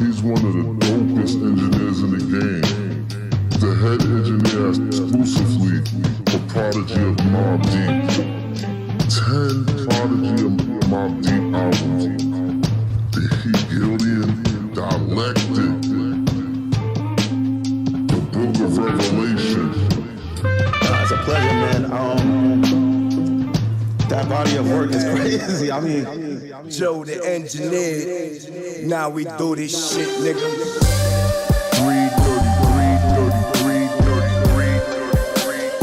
He's one of the dopest engineers in the game. The head engineer exclusively for Prodigy of Mobb Deep. 10 Prodigy of Mobb Deep albums. The Hegelian Dialectic. The Book of Revelation. It's a pleasure, man. That body of work is crazy. I mean, Joe the engineer. Now we do this shit, nigga. 333.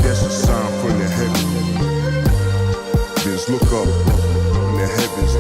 That's a sign from the heavens. Just look up in the heavens.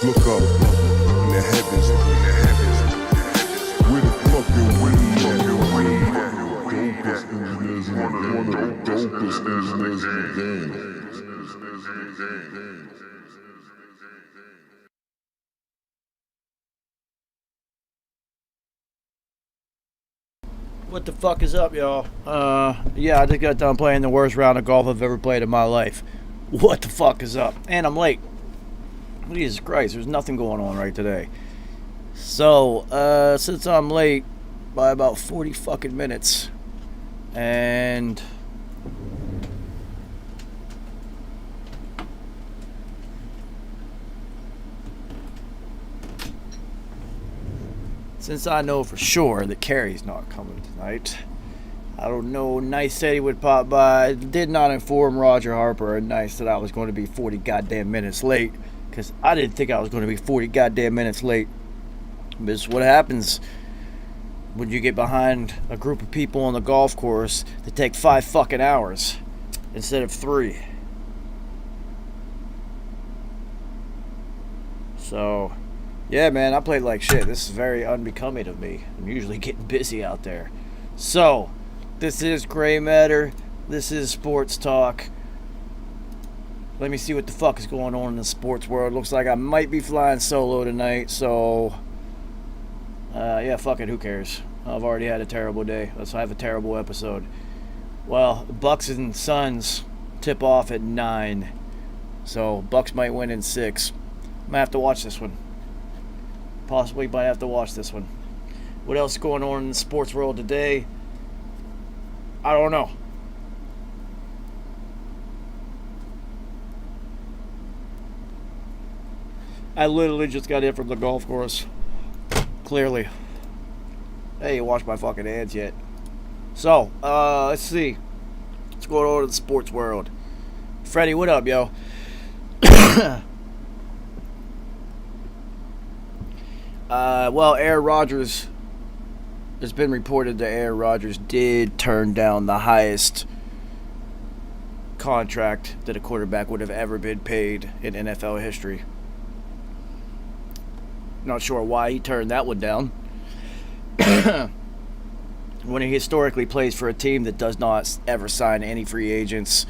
Look up in the heavens. Where the fuck you One of the dopest engineers in the game. What the fuck is up, y'all? Yeah, I just got done playing the worst round of golf I've ever played in my life. What the fuck is up? And I'm late. Jesus Christ, there's nothing going on right today. So, since I'm late by about 40 fucking minutes, and since I know for sure that Carrie's not coming tonight, I don't know, Nice said he would pop by. I did not inform Roger Harper and Nice that I was going to be 40 goddamn minutes late. Because I didn't think I was going to be 40 goddamn minutes late. This is what happens when you get behind a group of people on the golf course that take 5 fucking hours instead of 3. So, yeah, man, I played like shit. This is very unbecoming of me. I'm usually getting busy out there. So, this is Gray Matter. This is Sports Talk. Let me see what the fuck is going on in the sports world. Looks like I might be flying solo tonight, so yeah, fuck it, who cares? I've already had a terrible day. Let's have a terrible episode. Well, Bucks and Suns tip off at 9, so Bucks might win in 6. I'm gonna have to watch this one. Possibly might have to watch this one. What else is going on in the sports world today? I don't know. I literally just got in from the golf course. Clearly. Hey, you watched my fucking ads yet. So, let's see. What's going on in the sports world? Freddie, what up, yo? Well, Aaron Rodgers, it's been reported that Aaron Rodgers did turn down the highest contract that a quarterback would have ever been paid in NFL history. Not sure why he turned that one down. When he historically plays for a team that does not ever sign any free agents,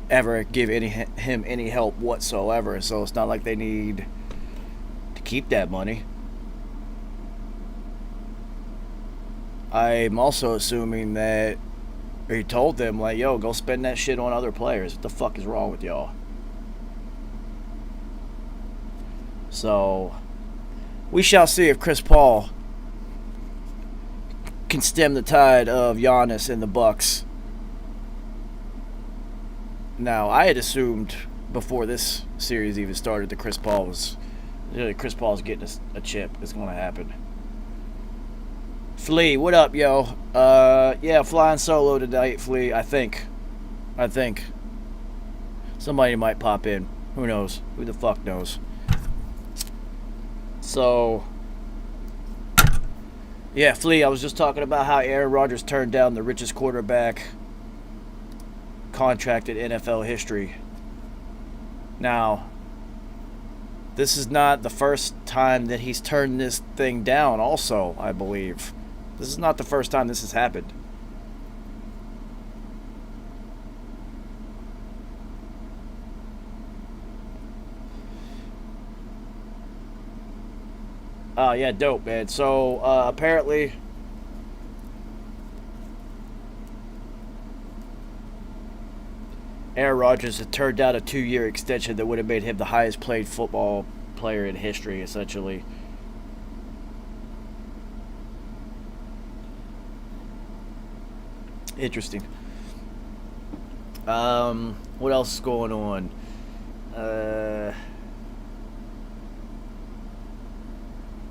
ever give him any help whatsoever. So it's not like they need to keep that money. I'm also assuming that he told them, like, yo, go spend that shit on other players. What the fuck is wrong with y'all? So we shall see if Chris Paul can stem the tide of Giannis and the Bucks. Now, I had assumed before this series even started that Chris Paul's getting a chip. It's going to happen. Flea, what up, yo? Yeah, flying solo tonight, Flea. I think. Somebody might pop in. Who knows? Who the fuck knows? So, Yeah, Flea, I was just talking about how Aaron Rodgers turned down the richest quarterback contract in NFL history. Now, this is not the first time that he's turned this thing down, also, I believe. This is not the first time this has happened. Yeah, dope, man. So, apparently, Aaron Rodgers had turned down a 2-year extension that would have made him the highest paid football player in history, essentially. Interesting. What else is going on?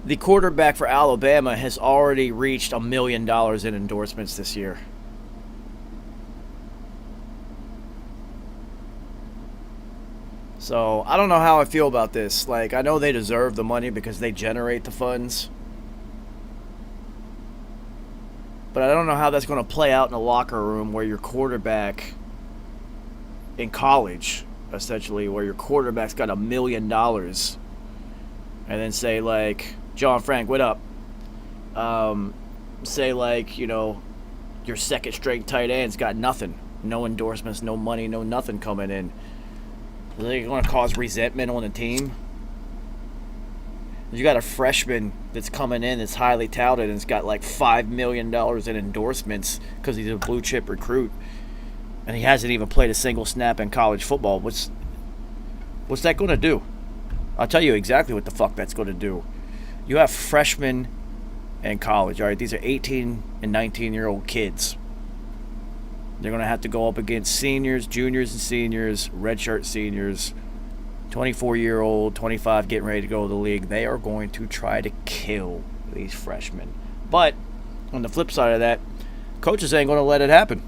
The quarterback for Alabama has already reached $1 million in endorsements this year. So, I don't know how I feel about this. Like, I know they deserve the money because they generate the funds. But I don't know how that's going to play out in a locker room where your quarterback in college, essentially, where your quarterback's got $1 million. And then say, like, John Frank, what up? Say, like, you know, your second string tight end's got nothing. No endorsements, no money, no nothing coming in. Are they going to cause resentment on the team? You got a freshman that's coming in that's highly touted and has got like $5 million in endorsements because he's a blue chip recruit. And he hasn't even played a single snap in college football. What's that going to do? I'll tell you exactly what the fuck that's going to do. You have freshmen in college, all right? These are 18 and 19-year-old kids. They're going to have to go up against seniors, juniors, and seniors, redshirt seniors, 24-year-old, 25 getting ready to go to the league. They are going to try to kill these freshmen. But on the flip side of that, coaches ain't going to let it happen.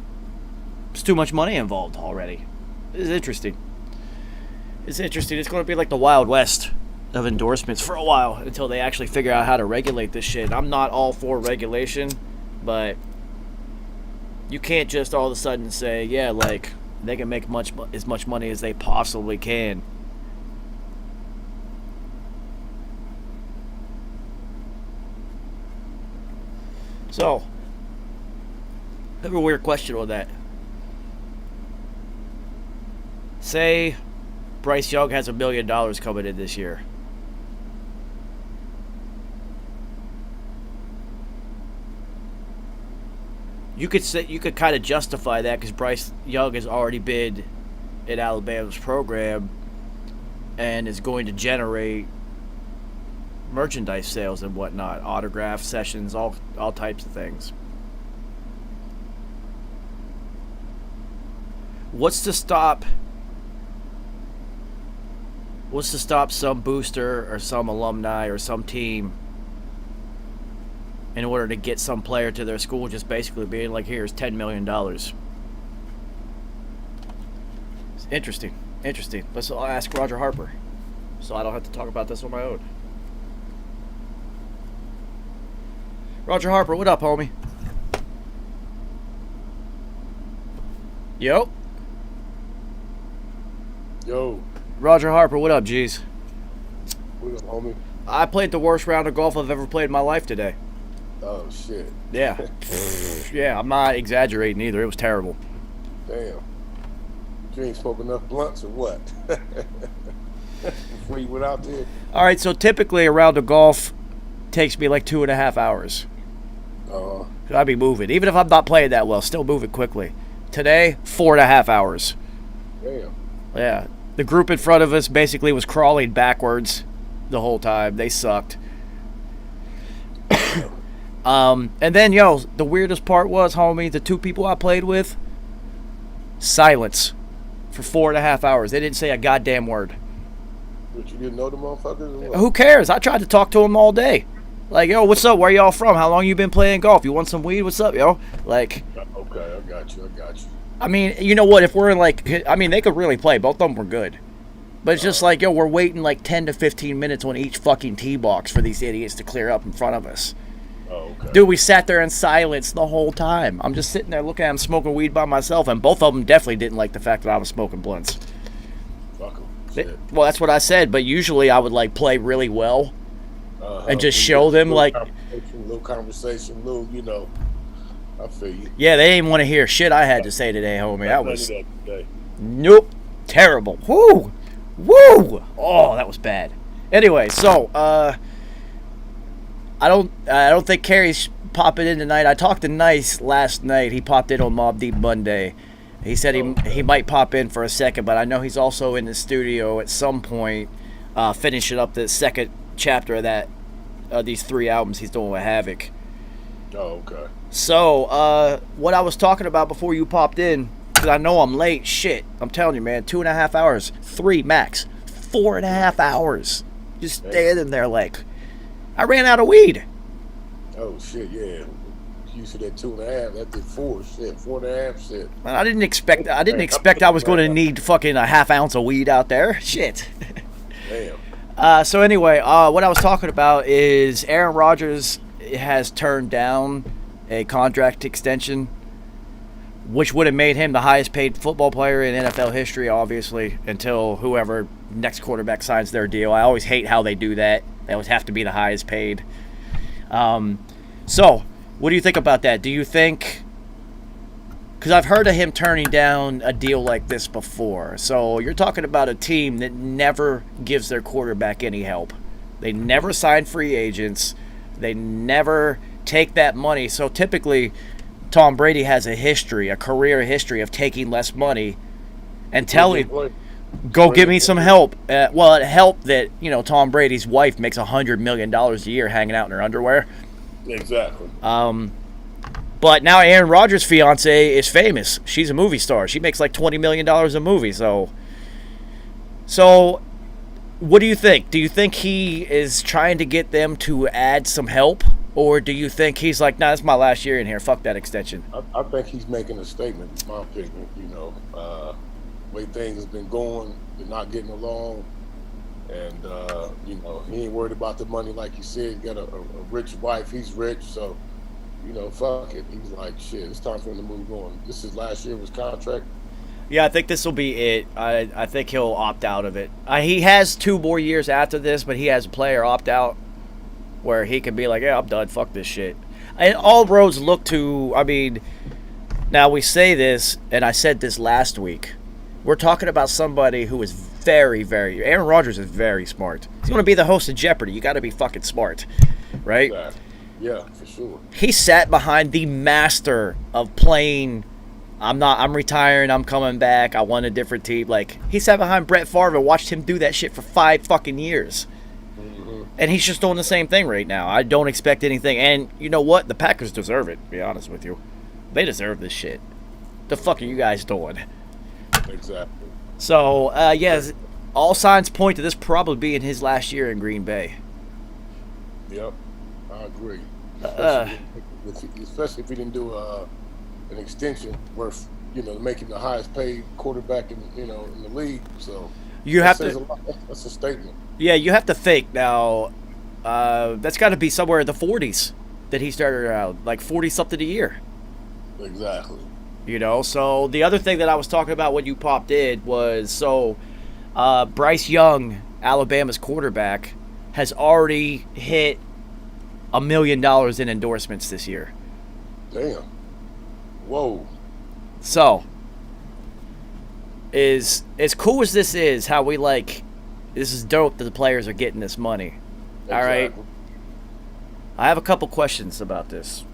There's too much money involved already. It's interesting. It's interesting. It's going to be like the Wild West of endorsements for a while until they actually figure out how to regulate this shit. I'm not all for regulation, but you can't just all of a sudden say, yeah, like, they can make as much money as they possibly can. So, I have a weird question on that. Say Bryce Young has $1 million coming in this year. You could kind of justify that because Bryce Young has already been in Alabama's program and is going to generate merchandise sales and whatnot, autograph sessions, all types of things. What's to stop some booster or some alumni or some team in order to get some player to their school just basically being like, here's $10 million. It's interesting. I'll ask Roger Harper so I don't have to talk about this on my own. Roger Harper, what up, homie? Yo. Roger Harper, what up, G's? What up, homie? I played the worst round of golf I've ever played in my life today. Oh, shit. Yeah. Yeah, I'm not exaggerating either. It was terrible. Damn. You ain't smoked enough blunts or what? Before you went out there? All right, so typically a round of golf takes me like 2.5 hours. I'd be moving. Even if I'm not playing that well, still moving quickly. Today, 4.5 hours. Damn. Yeah. The group in front of us basically was crawling backwards the whole time. They sucked. And then, the weirdest part was, homie, the two people I played with, silence for 4.5 hours. They didn't say a goddamn word. But you didn't know the motherfuckers or what? Who cares? I tried to talk to them all day. Like, yo, what's up? Where y'all from? How long you been playing golf? You want some weed? What's up, yo? Like, okay, I got you. I mean, you know what? If we're in, like, they could really play. Both of them were good. But it's just like, yo, we're waiting like 10 to 15 minutes on each fucking tee box for these idiots to clear up in front of us. Oh, okay. Dude, we sat there in silence the whole time. I'm just sitting there looking at him smoking weed by myself, and both of them definitely didn't like the fact that I was smoking blunts. Fuck 'em. Shit. Well, that's what I said, but usually I would like play really well and just We show get them like, little conversation, you know. I feel you. yeah, they didn't want to hear shit I had to say today, homie. That None was of that today. nope, terrible. Woo, woo. Oh, that was bad. Anyway, so I don't think Kerry's popping in tonight. I talked to Nice last night. He popped in on Mobb Deep Monday. He said he might pop in for a second, but I know he's also in the studio at some point, finishing up the second chapter of these 3 albums he's doing with Havoc. Oh, okay. So, what I was talking about before you popped in, because I know I'm late, shit, I'm telling you, man, 2.5 hours, 3 max, 4.5 hours, just standing there like, I ran out of weed. Oh, shit, yeah. You said that 2.5, that did 4, shit, 4.5, shit. I didn't expect I was going to need fucking a half ounce of weed out there. Shit. Damn. So anyway, what I was talking about is Aaron Rodgers has turned down a contract extension, which would have made him the highest paid football player in NFL history, obviously, until whoever next quarterback signs their deal. I always hate how they do that. They always have to be the highest paid. So, what do you think about that? Do you think... Because I've heard of him turning down a deal like this before. So, you're talking about a team that never gives their quarterback any help. They never sign free agents. They never take that money. So, typically, Tom Brady has a career history of taking less money and telling... Go get me some help. Well, it helped that, Tom Brady's wife makes $100 million a year hanging out in her underwear. Exactly. But now Aaron Rodgers' fiance is famous. She's a movie star. She makes like $20 million a movie. So what do you think? Do you think he is trying to get them to add some help? Or do you think he's like, nah, it's my last year in here. Fuck that extension. I think he's making a statement, in my opinion. Way things have been going, they're not getting along. And, he ain't worried about the money like you said. He got a rich wife. He's rich. So, fuck it. He's like, shit, it's time for him to move on. This is last year of his contract. Yeah, I think this will be it. I think he'll opt out of it. He has 2 more years after this, but he has a player opt out where he can be like, yeah, I'm done. Fuck this shit. And all roads look to, now we say this, and I said this last week. We're talking about somebody who is very, very... Aaron Rodgers is very smart. He's going to be the host of Jeopardy. You got to be fucking smart, right? Exactly. Yeah, for sure. He sat behind the master of playing... I'm retiring. I'm coming back. I want a different team. Like, he sat behind Brett Favre and watched him do that shit for 5 fucking years. Mm-hmm. And he's just doing the same thing right now. I don't expect anything. And you know what? The Packers deserve it, to be honest with you. They deserve this shit. The fuck are you guys doing? Exactly. So, yes, all signs point to this probably being his last year in Green Bay. Yep, I agree. Especially if he didn't do an extension worth, to make him the highest paid quarterback in the league. So that's a statement. Yeah, you have to think now. That's got to be somewhere in the 40s that he started out, like 40 something a year. Exactly. So the other thing that I was talking about when you popped in was, Bryce Young, Alabama's quarterback, has already hit $1 million in endorsements this year. Damn. Whoa. So, as cool as this is, how we this is dope that the players are getting this money. Exactly. All right. I have a couple questions about this.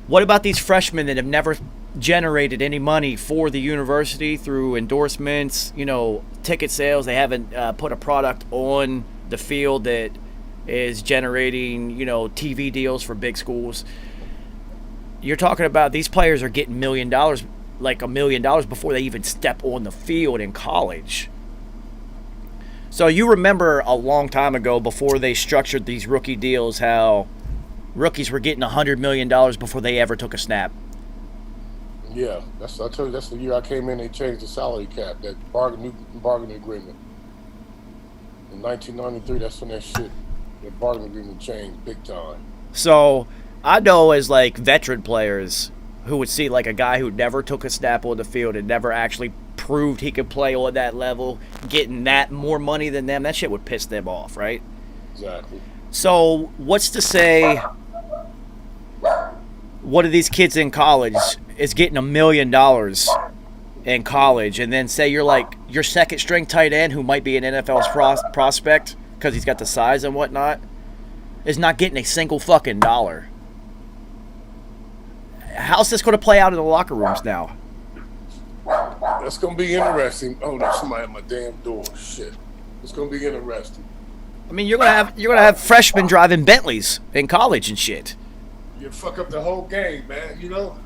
What about these freshmen that have never generated any money for the university through endorsements, ticket sales? They haven't put a product on the field that is generating, TV deals for big schools. You're talking about these players are getting $1 million before they even step on the field in college. So you remember a long time ago, before they structured these rookie deals, how rookies were getting $100 million before they ever took a snap. Yeah, I told you, that's the year I came in. They changed the salary cap, that bargaining agreement. In 1993, that's when that shit The bargaining agreement changed big time. So I know as like veteran players who would see like a guy who never took a snap on the field and never actually proved he could play on that level, getting that more money than them, that shit would piss them off, right? Exactly. So what's to say one of these kids in college is getting $1 million in college, and then say you're like your second string tight end who might be an NFL's prospect because he's got the size and whatnot, is not getting a single fucking dollar. How's this going to play out in the locker rooms now? That's gonna be interesting. Oh, there's somebody at my damn door. Shit. It's gonna be interesting. I mean, you're gonna have freshmen driving Bentleys in college and shit. You fuck up the whole game, man. You know.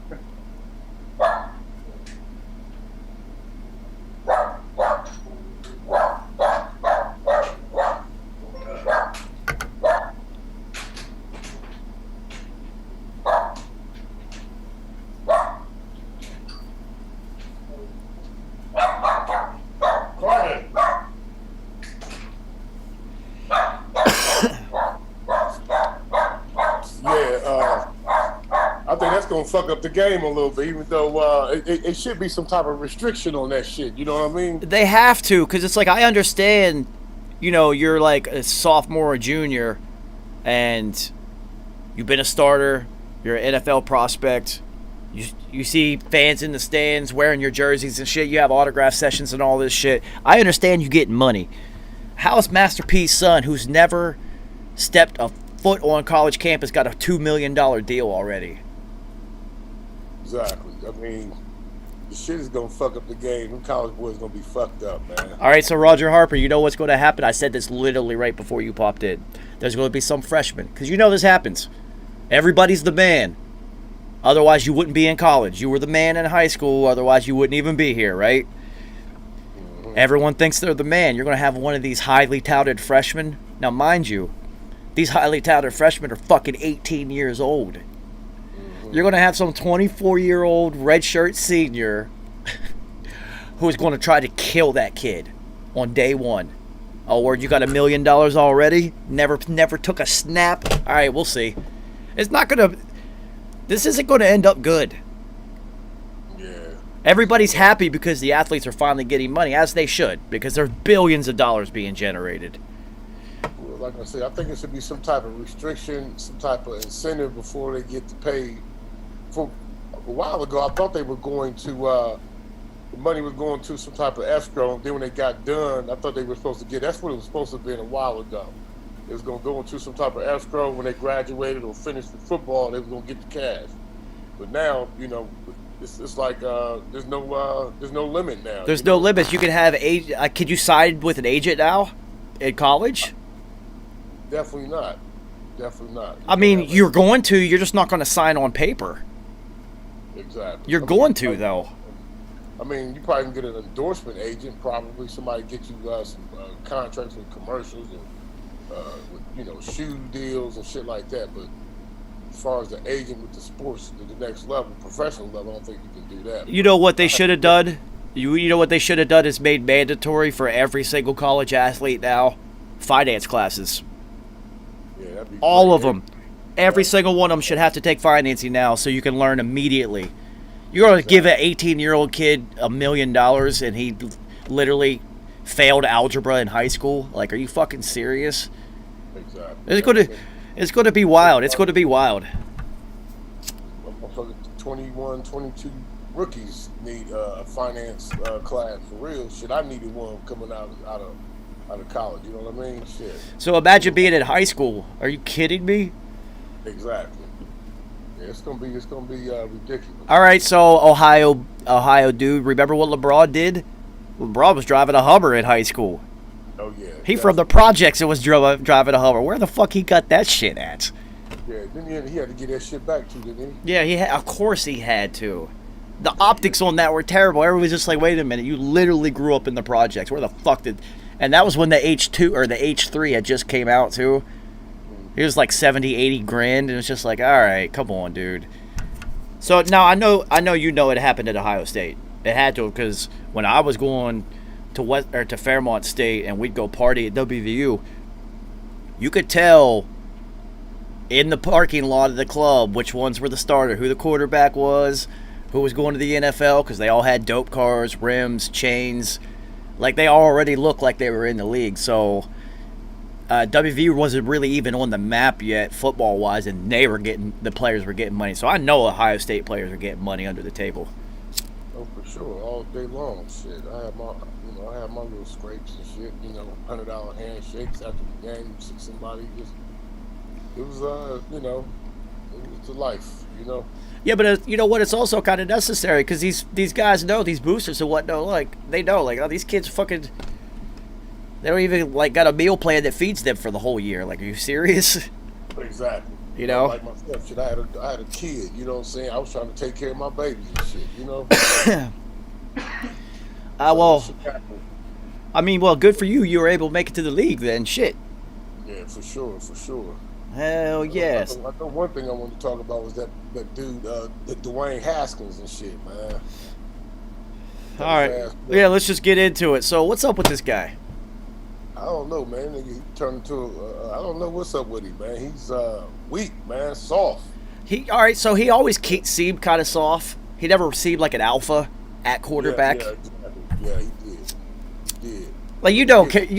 I think that's gonna fuck up the game a little bit, even though it should be some type of restriction on that shit. You know what I mean? They have to, because it's like, I understand, you know, you're like a sophomore or junior, and you've been a starter, you're an NFL prospect, you see fans in the stands wearing your jerseys and shit, you have autograph sessions and all this shit. I understand you getting money. How's Master P's son, who's never stepped a foot on college campus, got a $2 million deal already? Exactly. I mean, the shit is gonna fuck up the game. Them college boys gonna be fucked up, man. All right, so Roger Harper, you know what's going to happen? I said this literally right before you popped in. There's going to be some freshmen, because you know this happens. Everybody's the man. Otherwise, you wouldn't be in college. You were the man in high school. Otherwise, you wouldn't even be here, right? Mm-hmm. Everyone thinks they're the man. You're going to have one of these highly touted freshmen. Now, mind you, these highly touted freshmen are fucking 18 years old. You're going to have some 24-year-old redshirt senior who's going to try to kill that kid on day one. Oh, word, you got $1 million already? Never took a snap? All right, we'll see. It's not going to... This isn't going to end up good. Yeah. Everybody's happy because the athletes are finally getting money, as they should, because there's billions of dollars being generated. Well, like I said, I think it should be some type of restriction, some type of incentive before they get to pay. For a while ago, I thought they were going to, the money was going to some type of escrow. Then when they got done, I thought they were supposed to get, that's what it was supposed to have been a while ago. It was going to go into some type of escrow when they graduated or finished the football. They were going to get the cash. But now, you know, it's like there's no limit now. There's no limits. You can have could you side with an agent now in college? Definitely not. Definitely not. I mean, you're going to. You're just not going to sign on paper. Exactly. You're going to, though. I mean, you probably can get an endorsement agent. Probably somebody get you some contracts with commercials and with, you know, shoe deals and shit like that. But as far as the agent with the sports to the next level, professional level, I don't think you can do that. You know what they should have done? You know what they should have done is made mandatory for every single college athlete now? Finance classes. Yeah, that'd be all great. of them. Every single one of them should have to take financing now so you can learn immediately. You're going to give an 18-year-old kid $1 million and he literally failed algebra in high school? Like, are you fucking serious? Exactly. It's going to be wild. It's going to be wild. 21, 22 rookies need a finance class for real. Shit, I needed one coming out of college. You know what I mean? Shit. So imagine being in high school. Are you kidding me? Exactly. Yeah, it's gonna be ridiculous. All right, so Ohio dude, remember what LeBron did? LeBron was driving a Hummer in high school. Oh yeah. He from the projects and was driving a Hummer. Where the fuck he got that shit at? Yeah, then he had to get that shit back too, didn't he? Yeah, of course he had to. The optics on that were terrible. Everybody's just like, wait a minute, you literally grew up in the projects. Where the fuck did... And that was when the H2 or the H3 had just came out too. It was like 70, 80 grand, and it's just like, all right, come on, dude. So now I know you know it happened at Ohio State. It had to, because when I was going to to Fairmont State and we'd go party at WVU, you could tell in the parking lot of the club which ones were the starter, who the quarterback was, who was going to the NFL, because they all had dope cars, rims, chains. Like, they already looked like they were in the league. So WV wasn't really even on the map yet, football-wise, and the players were getting money. So I know Ohio State players are getting money under the table. Oh, for sure, all day long. Shit, I had my little scrapes and shit. $100 handshakes after the game. You see somebody it was it was the life. Yeah, but you know what? It's also kind of necessary because these guys know, these boosters and whatnot. Like, they know, like, oh, these kids fucking. They don't even like got a meal plan that feeds them for the whole year. Like, are you serious? Exactly. Like myself, shit. I had a kid. You know what I'm saying? I was trying to take care of my babies and shit. Well, I mean, well, good for you. You were able to make it to the league then. Shit. Yeah, for sure, for sure. Hell yes. I know one thing I wanted to talk about was that dude, Dwayne Haskins and shit, man. All right. Yeah, let's just get into it. So, what's up with this guy? I don't know, man. He turned into I don't know what's up with him, man. He's weak, man, soft. All right. So he always seemed kind of soft. He never seemed like an alpha at quarterback. Yeah, exactly. Yeah, he did. He did. Like,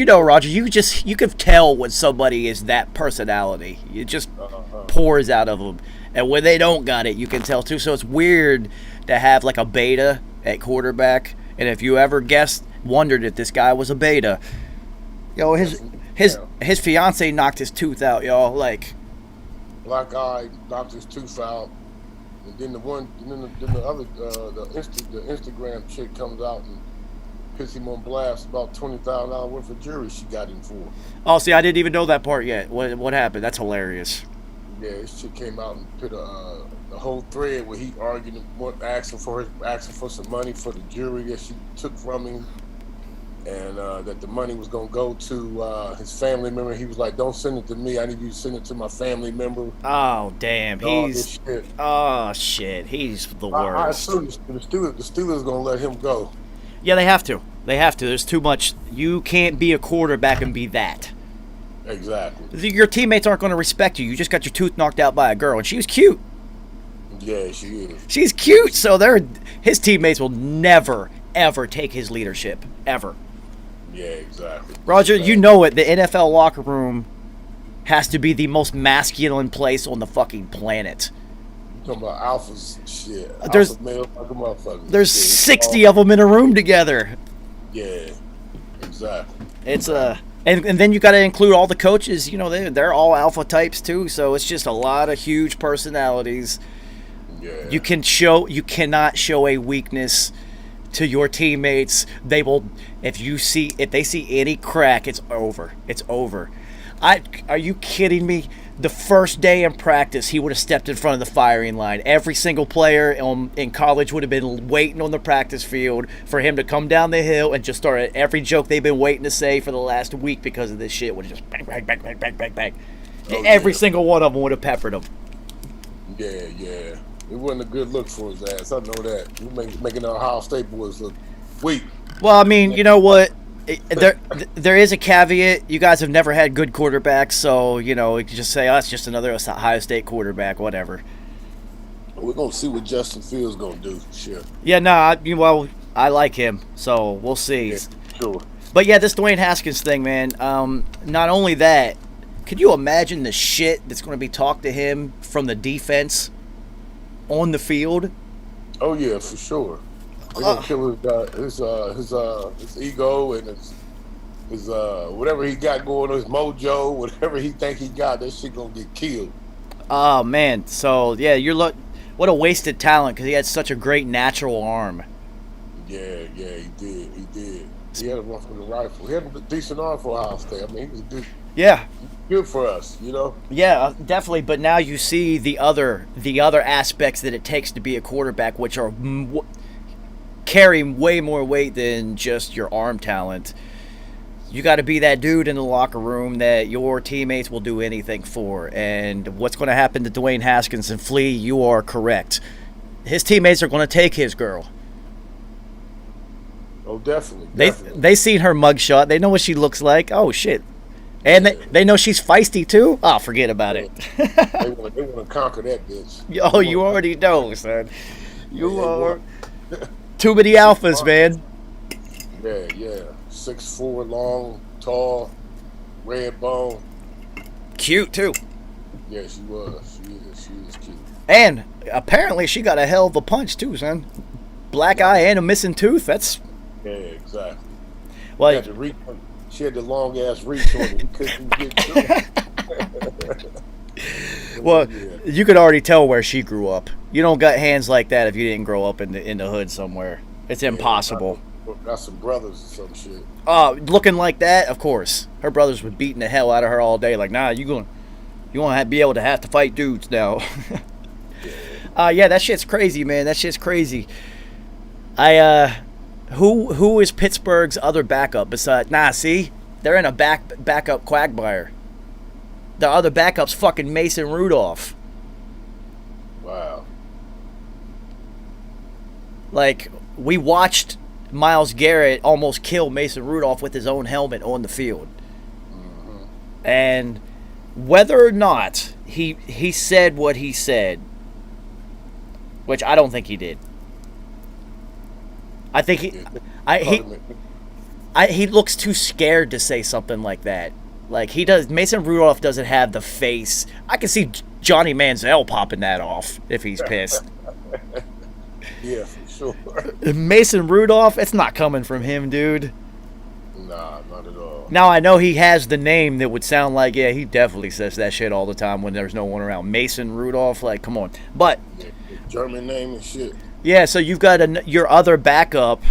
Roger, you could tell when somebody is that personality. It just pours out of them. And when they don't got it, you can tell too. So it's weird to have like a beta at quarterback. And if you ever wondered if this guy was a beta, his fiance knocked his tooth out, y'all. Like, black guy knocked his tooth out. And then the other the Instagram chick comes out and puts him on blast about $20,000 worth of jury she got him for. Oh, see, I didn't even know that part yet. What happened? That's hilarious. Yeah, this chick came out and put a whole thread where he argued, asking for some money for the jury that she took from him, and that the money was gonna go to his family member. He was like, "Don't send it to me. I need you to send it to my family member." Oh damn, shit. Oh shit, he's the worst. I assume the Steelers gonna let him go. Yeah, they have to. There's too much. You can't be a quarterback and be that. Exactly. Your teammates aren't going to respect you. You just got your tooth knocked out by a girl, and she was cute. Yeah, she is. She's cute, so his teammates will never, ever take his leadership. Ever. Yeah, exactly. Roger, you know it. The NFL locker room has to be the most masculine place on the fucking planet. Talking about alphas, shit. There's male like a motherfucker. There's 60 of them in a room together. Yeah, exactly. It's and then you got to include all the coaches. They're all alpha types too. So it's just a lot of huge personalities. Yeah. You cannot show a weakness to your teammates. They will, if they see any crack, it's over. It's over. Are you kidding me? The first day in practice, he would have stepped in front of the firing line. Every single player in college would have been waiting on the practice field for him to come down the hill and just start every joke they've been waiting to say for the last week because of this shit. Would have just bang, bang, bang, bang, bang, bang, bang. Every single one of them would have peppered him. Yeah. It wasn't a good look for his ass. I know that. You making the Ohio State boys look weak. Well, I mean, you know what? There is a caveat. You guys have never had good quarterbacks, so you can just say, "Oh, it's just another Ohio State quarterback, whatever." We're gonna see what Justin Fields gonna do. Sure. Yeah, no. I like him, so we'll see. Yeah, sure. But yeah, this Dwayne Haskins thing, man. Not only that, could you imagine the shit that's going to be talked to him from the defense on the field? Oh yeah, for sure. They're gonna kill his ego and his whatever he got going on, his mojo, whatever he think he got, that shit gonna get killed. Oh man, so yeah, what a wasted talent because he had such a great natural arm. Yeah, he did. He had a run from the rifle. He had a decent arm for Ohio State. I mean, he was good. Yeah. Good for us, Yeah, definitely. But now you see the other aspects that it takes to be a quarterback, which are carrying way more weight than just your arm talent. You got to be that dude in the locker room that your teammates will do anything for. And what's going to happen to Dwayne Haskins and Flea, you are correct. His teammates are going to take his girl. Oh, definitely. They seen her mugshot. They know what she looks like. Oh, shit. And they know she's feisty too? Oh, forget about it. They want to conquer that bitch. Oh, you already know, son. You Yeah, are too many alphas, man. Yeah. 6'4", long, tall, red bone. Cute too. Yeah, she was. She is cute. And apparently she got a hell of a punch too, son. Black eye and a missing tooth. That's Yeah, exactly. well. She had the long ass reach on it. He couldn't get to it. Well, Yeah. you could already tell where she grew up. You don't got hands like that if you didn't grow up in the hood somewhere. It's impossible. Got some brothers or some shit. Looking like that, of course. Her brothers were beating the hell out of her all day. Like, nah, you gonna be able to have to fight dudes now. Yeah, that shit's crazy, man. That shit's crazy. Who is Pittsburgh's other backup besides? Nah, see, they're in a backup quagmire. The other backup's fucking Mason Rudolph. Wow. Like, we watched Myles Garrett almost kill Mason Rudolph with his own helmet on the field. Mm-hmm. And whether or not he said what he said, which I don't think he did. I think he looks too scared to say something like that. Like, Mason Rudolph doesn't have the face. I can see Johnny Manziel popping that off if he's pissed. Yeah, for sure. Mason Rudolph, it's not coming from him, dude. Nah, not at all. Now, I know he has the name that would sound like, yeah, he definitely says that shit all the time when there's no one around. Mason Rudolph, like, come on. But, Yeah, German name and shit. yeah, so you've got your other backup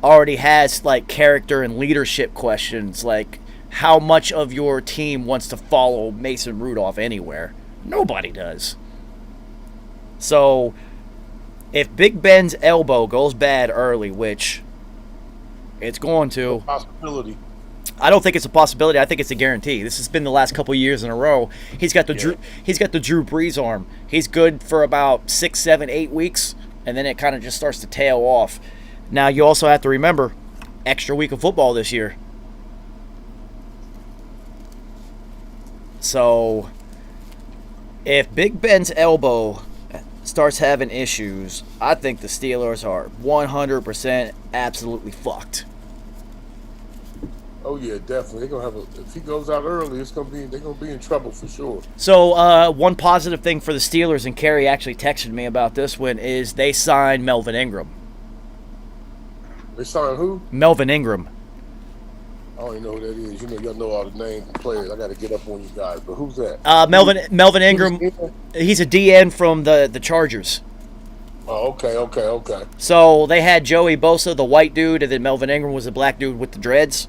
already has, like, character and leadership questions, like, how much of your team wants to follow Mason Rudolph anywhere? Nobody does. So, if Big Ben's elbow goes bad early, which it's going to, Possibility. I don't think it's a possibility. I think it's a guarantee. This has been the last couple years in a row. He's got the Drew Brees arm. He's good for about 6, 7, 8 weeks, and then it kind of just starts to tail off. Now, you also have to remember, extra week of football this year. So, if Big Ben's elbow starts having issues, I think the Steelers are 100% absolutely fucked. Oh yeah, definitely. They're gonna have if he goes out early, they're gonna be in trouble for sure. So, one positive thing for the Steelers, and Kerry actually texted me about this one, is they signed Melvin Ingram. They signed who? Melvin Ingram. I don't even know who that is. You know, y'all know all the names and players. I got to get up on you guys. But who's that? Melvin Ingram. He's a DN from the Chargers. Oh, okay. So they had Joey Bosa, the white dude, and then Melvin Ingram was the black dude with the dreads.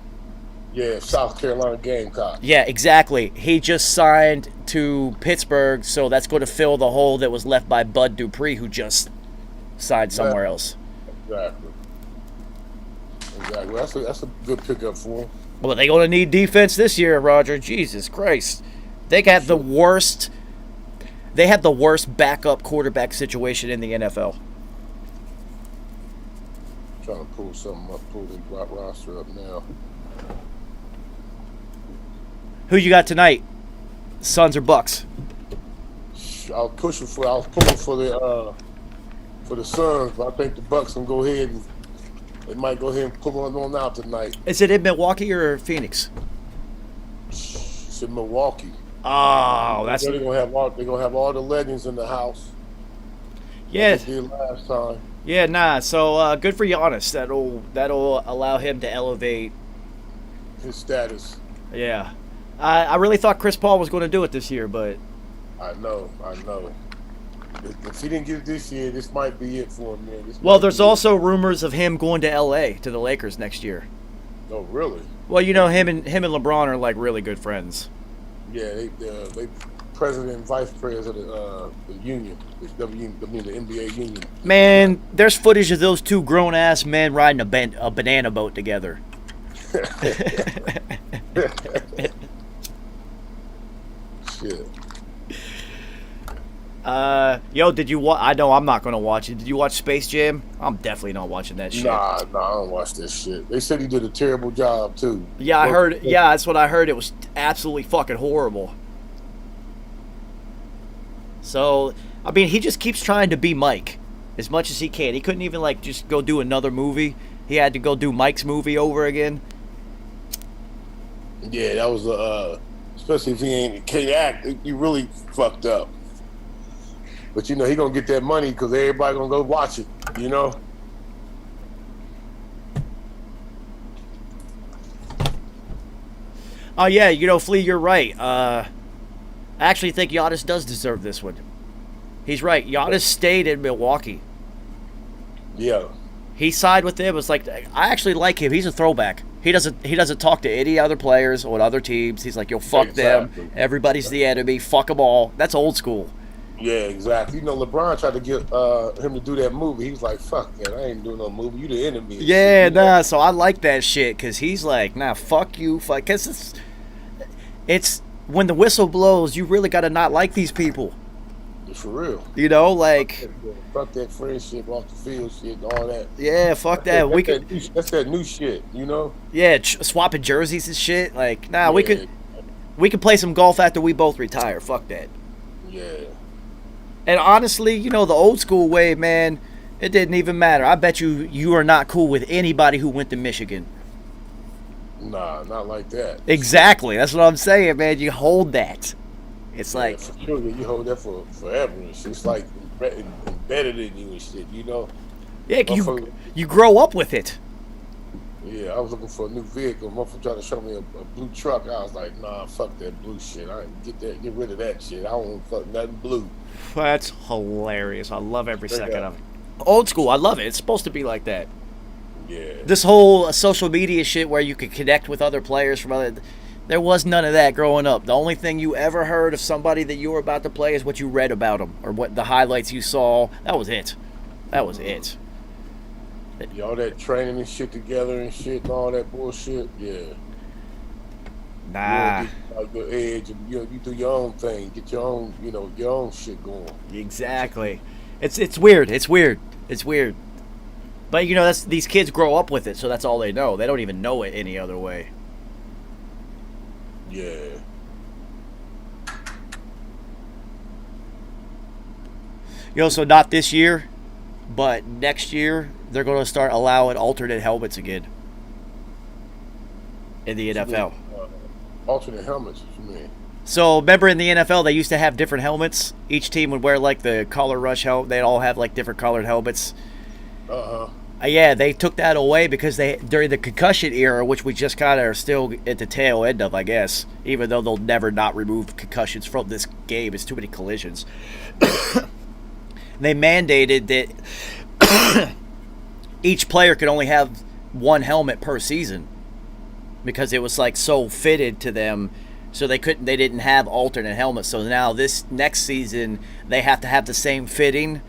Yeah, South Carolina Gamecock. Yeah, exactly. He just signed to Pittsburgh, so that's going to fill the hole that was left by Bud Dupree, who just signed somewhere else. Exactly. That's a good pickup for him. Well, they're going to need defense this year, Roger. Jesus Christ. They have the worst backup quarterback situation in the NFL. Trying to pull something up, pull the roster up now. Who you got tonight? Suns or Bucks? I was pulling for the Suns, but I think the Bucks can go ahead and they might go ahead and pull one on out tonight. Is it in Milwaukee or Phoenix? It's in Milwaukee. Oh, that's they're gonna have all the legends in the house. yeah. Like they did last time. Yeah, nah. So good for Giannis. That'll allow him to elevate His status. Yeah, I really thought Chris Paul was going to do it this year, but I know. If he didn't get it this year, this might be it for him, man. well, there's also rumors of him going to L.A. to the Lakers next year. Oh, really? Well, you know, him and LeBron are like really good friends. Yeah, they president and vice president of the union, the NBA union. Man, there's footage of those two grown ass men riding a banana boat together. Shit. Yo, did you watch? I know I'm not gonna watch it. Did you watch Space Jam? I'm definitely not watching that shit. Nah, I don't watch this shit. They said he did a terrible job too. Yeah, I heard. Yeah, that's what I heard. It was absolutely fucking horrible. So, I mean, he just keeps trying to be Mike as much as he can. He couldn't even like just go do another movie. He had to go do Mike's movie over again. Yeah, that was especially if he can't act, you really fucked up. But you know he gonna get that money because everybody gonna go watch it. You know. Oh yeah, you know, Flea, you're right. I actually think Giannis does deserve this one. He's right. Giannis stayed in Milwaukee. Yeah. He signed with them. It's like, I actually like him. He's a throwback. He doesn't talk to any other players on other teams. He's like, yo, fuck Exactly. them. Everybody's the enemy. Fuck them all. That's old school. Yeah, exactly. You know, LeBron tried to get him to do that movie. He was like, "Fuck that! I ain't doing no movie. You the enemy." and Yeah, shit, you know? nah. So I like that shit because he's like, nah, fuck you, fuck. Because it's when the whistle blows, you really gotta not like these people. For real. You know, like, Fuck that friendship off the field shit and all that. yeah, fuck that. We could, That's that new shit, you know. yeah, swapping jerseys and shit. Like, nah, we Yeah. could play some golf after we both retire. Fuck that. Yeah. And honestly, you know, the old school way, man, it didn't even matter. I bet you are not cool with anybody who went to Michigan. Nah, not like that. Exactly. That's what I'm saying, man. You hold that. It's like, For sure, you hold that for forever. It's like embedded in you and shit, you know. yeah, you grow up with it. Yeah, I was looking for a new vehicle. Motherfucker tried to show me a blue truck. I was like, nah, fuck that blue shit. I ain't get rid of that shit. I don't want fuck nothing blue. That's hilarious. I love every second of it. Old school. I love it. It's supposed to be like that. Yeah. This whole social media shit where you could connect with other players from other... There was none of that growing up. The only thing you ever heard of somebody that you were about to play is what you read about them or what the highlights you saw. That was it. That was it. All that training and shit together and shit and all that bullshit. Yeah. Nah. You get like the edge and you do your own thing. Get your own, your own shit going. Exactly. It's weird. It's weird. It's weird. But you know, these kids grow up with it, so that's all they know. They don't even know it any other way. Yeah. You know, so not this year, but next year they're going to start allowing alternate helmets again in the NFL. Alternate helmets, what you mean? So remember in the NFL they used to have different helmets. Each team would wear like the color rush helmet. They'd all have like different colored helmets. Yeah, they took that away because during the concussion era, which we just kind of are still at the tail end of, I guess, even though they'll never not remove concussions from this game. It's too many collisions. They mandated that each player could only have one helmet per season because it was like so fitted to them. So they didn't have alternate helmets. So now this next season they have to have the same fitting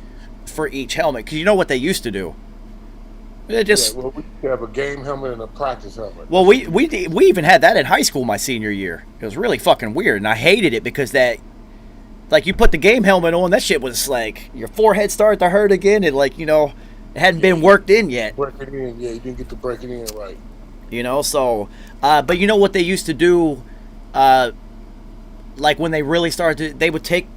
for each helmet. Because you know what they used to do? They just we have a game helmet and a practice helmet. well, we even had that in high school my senior year. It was really fucking weird, and I hated it because that, like, you put the game helmet on, that shit was like your forehead started to hurt again, and like, you know, it hadn't been worked in yet. Break it in, yeah, you didn't get to break it in right. You know, so but you know what they used to do, like when they really started to, they would take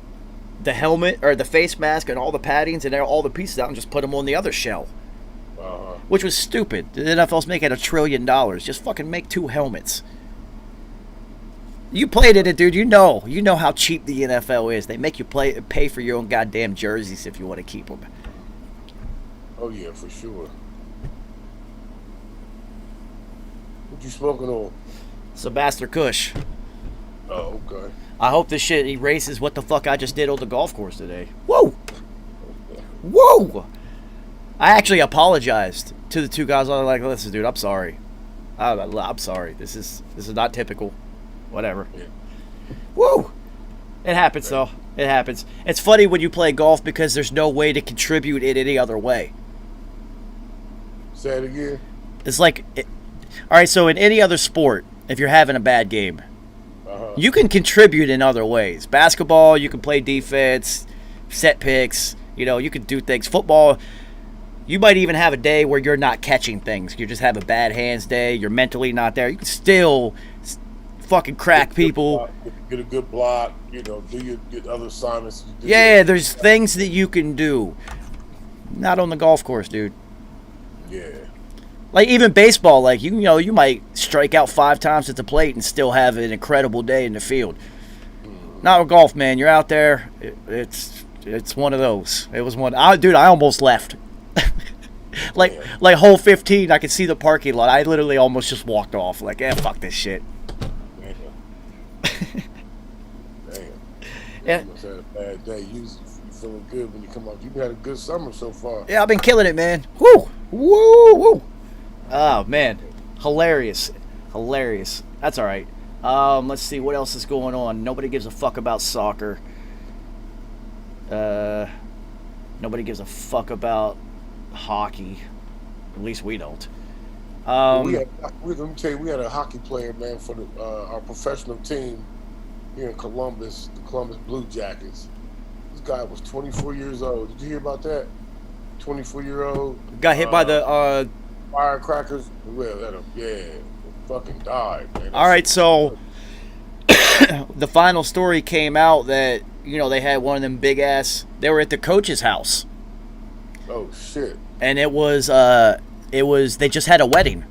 the helmet or the face mask and all the paddings and all the pieces out and just put them on the other shell. Which was stupid. The NFL's making $1 trillion. Just fucking make 2 helmets. You played in it, dude. You know how cheap the NFL is. They make you pay for your own goddamn jerseys if you want to keep them. Oh yeah, for sure. What you smoking on? Sebastian Kush. Oh, okay. I hope this shit erases what the fuck I just did on the golf course today. Whoa! Whoa! I actually apologized to the 2 guys. I was like, listen, dude, I'm sorry. I'm sorry. This is not typical. Whatever. Yeah. Woo! It happens, though. It happens. It's funny when you play golf because there's no way to contribute in any other way. Say it again. It's like, all right, so in any other sport, if you're having a bad game, you can contribute in other ways. Basketball, you can play defense. set picks. You know, you could do things. Football, you might even have a day where you're not catching things. You just have a bad hands day. You're mentally not there. You can still fucking crack people. Get a good block. You know, do your other assignments. Yeah, there's things that you can do. Not on the golf course, dude. Yeah. Like even baseball, like you know, you might strike out 5 times at the plate and still have an incredible day in the field. Not with golf, man. You're out there. It's one of those. It was one. Dude, I almost left. like hole 15, I could see the parking lot. I literally almost just walked off. Like, fuck this shit. Damn. Yeah. You must have had a bad day. You feeling good when you come out. You've had a good summer so far. Yeah, I've been killing it, man. Woo! Woo! Woo! Oh, man. Hilarious. That's all right. Let's see. What else is going on? Nobody gives a fuck about soccer. Nobody gives a fuck about hockey. At least we don't. Let me tell you, we had a hockey player, man, for our professional team here in Columbus, the Columbus Blue Jackets. This guy was 24 years old. Did you hear about that? 24-year-old. Got hit by the firecrackers. Well, fucking died, man. All right, so the final story came out that, you know, they had one of them big ass. They were at the coach's house. Oh shit. And it was they just had a wedding.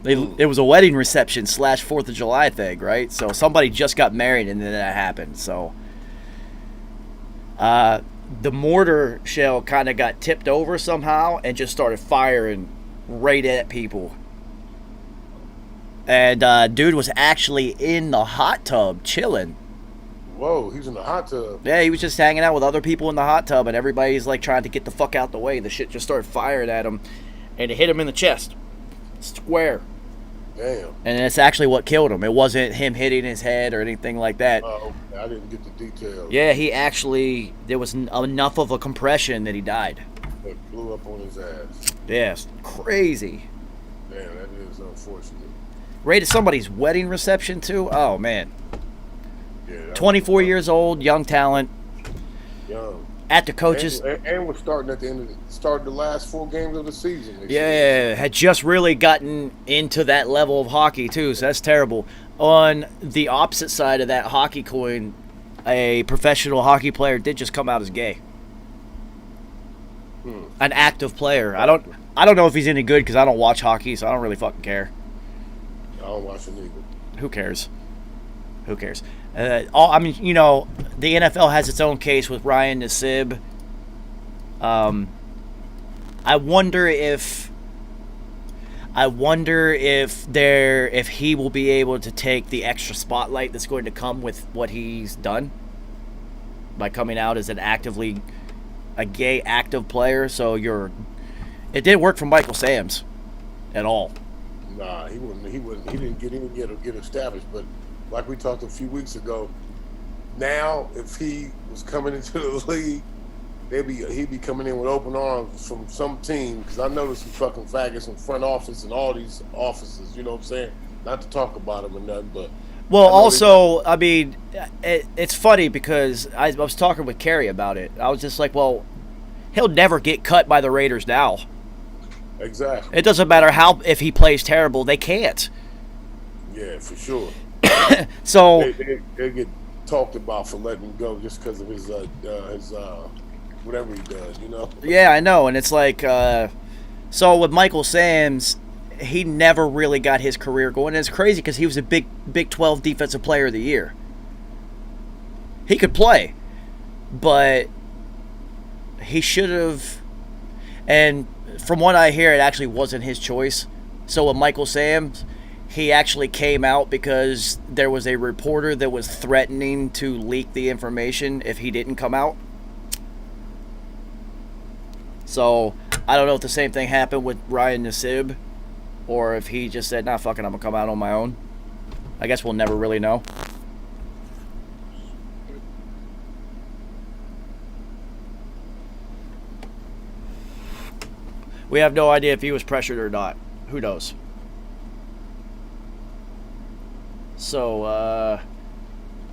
It was a wedding reception / 4th of July thing, right? So somebody just got married and then that happened. So the mortar shell kind of got tipped over somehow and just started firing right at people. And dude was actually in the hot tub chilling. Whoa, he's in the hot tub. Yeah, he was just hanging out with other people in the hot tub, and everybody's like trying to get the fuck out the way. The shit just started firing at him, and it hit him in the chest, square. Damn. And it's actually what killed him. It wasn't him hitting his head or anything like that. Oh, okay. I didn't get the details. Yeah, there was enough of a compression that he died. It blew up on his ass. Yes, crazy. Damn, that is unfortunate. Right at somebody's wedding reception too. Oh man. Yeah, 24 years old, young talent. Young. At the coaches. And we're starting at the end of starting the last 4 games of the season. Yeah, had just really gotten into that level of hockey too, so that's terrible. On the opposite side of that hockey coin, a professional hockey player did just come out as gay. An active player. I don't know if he's any good because I don't watch hockey, so I don't really fucking care. I don't watch it either. Who cares? I mean, you know, the NFL has its own case with Ryan Nassib. I wonder if he will be able to take the extra spotlight that's going to come with what he's done by coming out as a gay active player. So it didn't work for Michael Sam's at all. Nah, he didn't get in yet or get established. But like we talked a few weeks ago, now if he was coming into the league, he'd be coming in with open arms from some team. Because I know there's some fucking faggots in front office and all these offices. You know what I'm saying? Not to talk about them or nothing, but. Well, also, I mean, it's funny because I was talking with Kerry about it. I was just like, well, he'll never get cut by the Raiders now. Exactly. It doesn't matter if he plays terrible, they can't. Yeah, for sure. So they get talked about for letting him go just because of his whatever he does, you know. Yeah, I know, and it's like so with Michael Sam's, he never really got his career going. And it's crazy because he was a Big 12 Defensive Player of the Year. He could play, but he should have. And from what I hear, it actually wasn't his choice. So with Michael Sam's, he actually came out because there was a reporter that was threatening to leak the information if he didn't come out. So I don't know if the same thing happened with Ryan Nassib, or if he just said, nah, fuck it, I'm going to come out on my own. I guess we'll never really know. We have no idea if he was pressured or not. Who knows? So,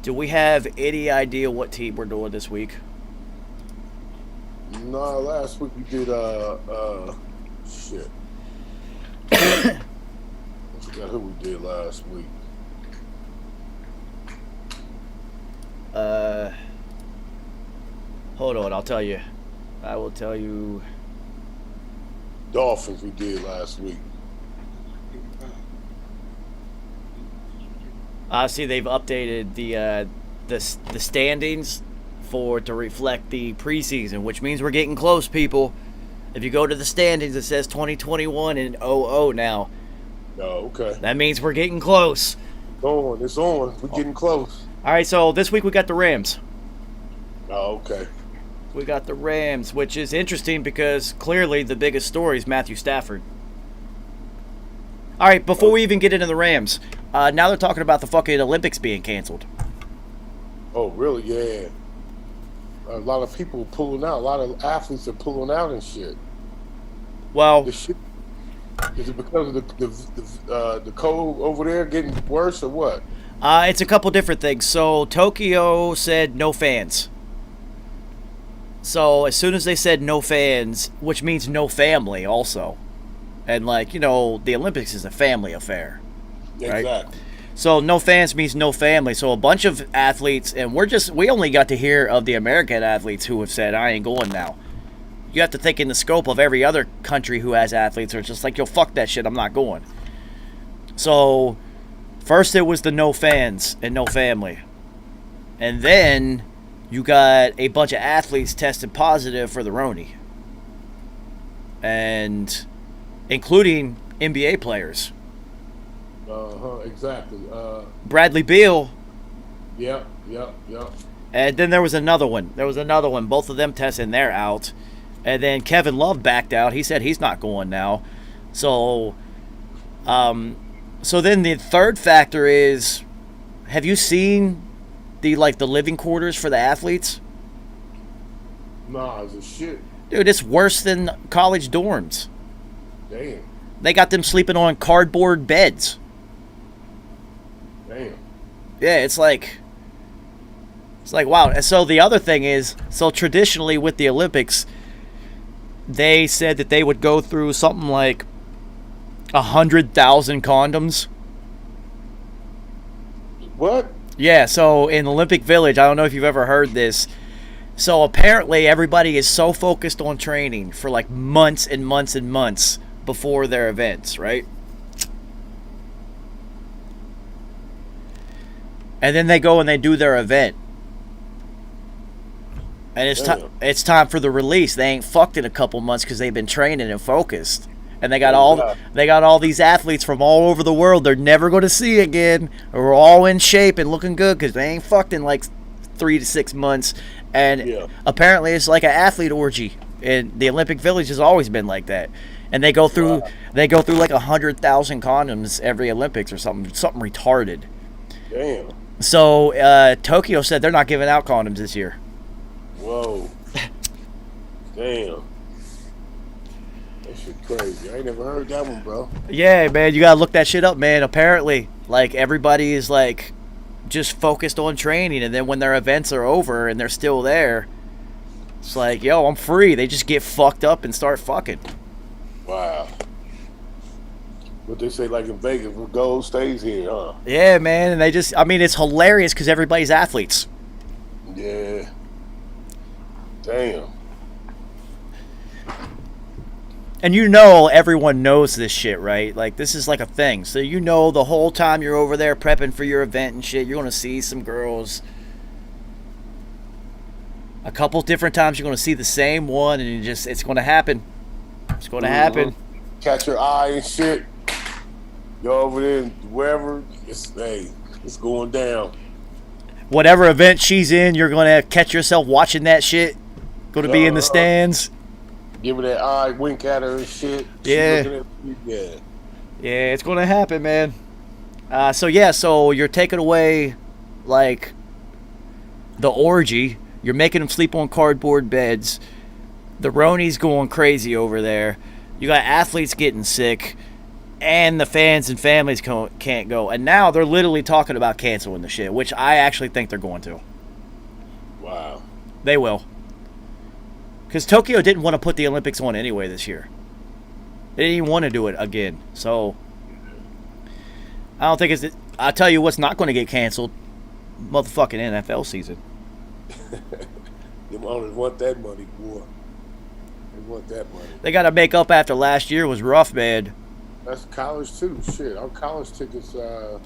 Do we have any idea what team we're doing this week? No, last week we did shit. I forgot who we did last week. Hold on, I'll tell you. I will tell you. Dolphins we did last week. I see they've updated the standings to reflect the preseason, which means we're getting close, people. If you go to the standings, it says 2021 and 00 now. Oh, okay. That means we're getting close. It's on. We're getting close. All right, so this week we got the Rams. Oh, okay. We got the Rams, which is interesting because clearly the biggest story is Matthew Stafford. All right, before we even get into the Rams, now they're talking about the fucking Olympics being canceled. Oh, really? Yeah. A lot of people pulling out. A lot of athletes are pulling out and shit. Well, Is it because of the cold over there getting worse or what? it's a couple different things. So Tokyo said no fans. So as soon as they said no fans, which means no family also. And like, the Olympics is a family affair. Right? Exactly. So no fans means no family. So a bunch of athletes, and we only got to hear of the American athletes who have said, I ain't going now. You have to think in the scope of every other country who has athletes, or it's just like, yo, fuck that shit, I'm not going. So first it was the no fans and no family. And then you got a bunch of athletes tested positive for the Roni. And including NBA players. Exactly. Bradley Beal. Yep. And then there was another one. Both of them tested, and they're out. And then Kevin Love backed out. He said he's not going now. So then the third factor is, have you seen the living quarters for the athletes? Nah, it's a shit. Dude, it's worse than college dorms. Damn. They got them sleeping on cardboard beds. Damn. Yeah, it's like wow. And so the other thing is, traditionally with the Olympics, they said that they would go through something like 100,000 condoms. What? Yeah, so in Olympic Village, I don't know if you've ever heard this. So apparently everybody is so focused on training for like months and months and months before their events, right? And then they go and they do their event. And it's time for the release. They ain't fucked in a couple months because they've been training and focused. And they got all these athletes from all over the world they're never going to see again. We're all in shape and looking good because they ain't fucked in like 3 to 6 months. And apparently it's like an athlete orgy. And the Olympic Village has always been like that. And they go through like 100,000 condoms every Olympics or something retarded. Damn. So Tokyo said they're not giving out condoms this year. Whoa. Damn. That shit crazy. I ain't never heard that one, bro. Yeah, man, you gotta look that shit up, man. Apparently, like, everybody is like just focused on training, and then when their events are over and they're still there, it's like, yo, I'm free. They just get fucked up and start fucking. Wow. What they say, like in Vegas, what gold stays here, huh? Yeah, man, and it's hilarious because everybody's athletes. Yeah. Damn. And everyone knows this shit, right? Like, this is like a thing. So the whole time you're over there prepping for your event and shit, you're going to see some girls. A couple different times you're going to see the same one, and it's going to happen. It's going to happen. Catch your eye and shit. Go over there, wherever. It's going down. Whatever event she's in, you're going to catch yourself watching that shit. Going to be in the stands. Give her that eye, wink at her and shit. Yeah. Yeah, it's going to happen, man. So you're taking away, like, the orgy. You're making them sleep on cardboard beds. The Roni's going crazy over there. You got athletes getting sick. and the fans and families can't go. And now they're literally talking about canceling the shit, which I actually think they're going to. Wow. They will. Because Tokyo didn't want to put the Olympics on anyway this year. They didn't even want to do it again. So, I don't think it's... I'll tell you what's not going to get canceled. Motherfucking NFL season. Them owners want that money, boy. They want that money. They got to make up after last year was rough, man. That's college, too. Shit, our college tickets, our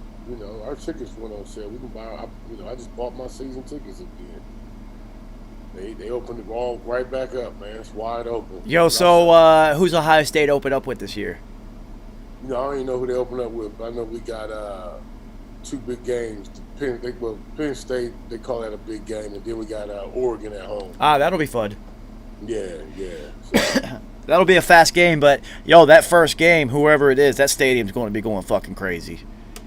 tickets went on sale. We can buy, I just bought my season tickets again. They opened it all right back up, man. It's wide open. Yo, so who's Ohio State open up with this year? I don't even know who they open up with, but I know we got two big games. Penn State, they call that a big game, and then we got Oregon at home. That'll be fun. Yeah. So, that'll be a fast game, but, yo, that first game, whoever it is, that stadium's going to be going fucking crazy.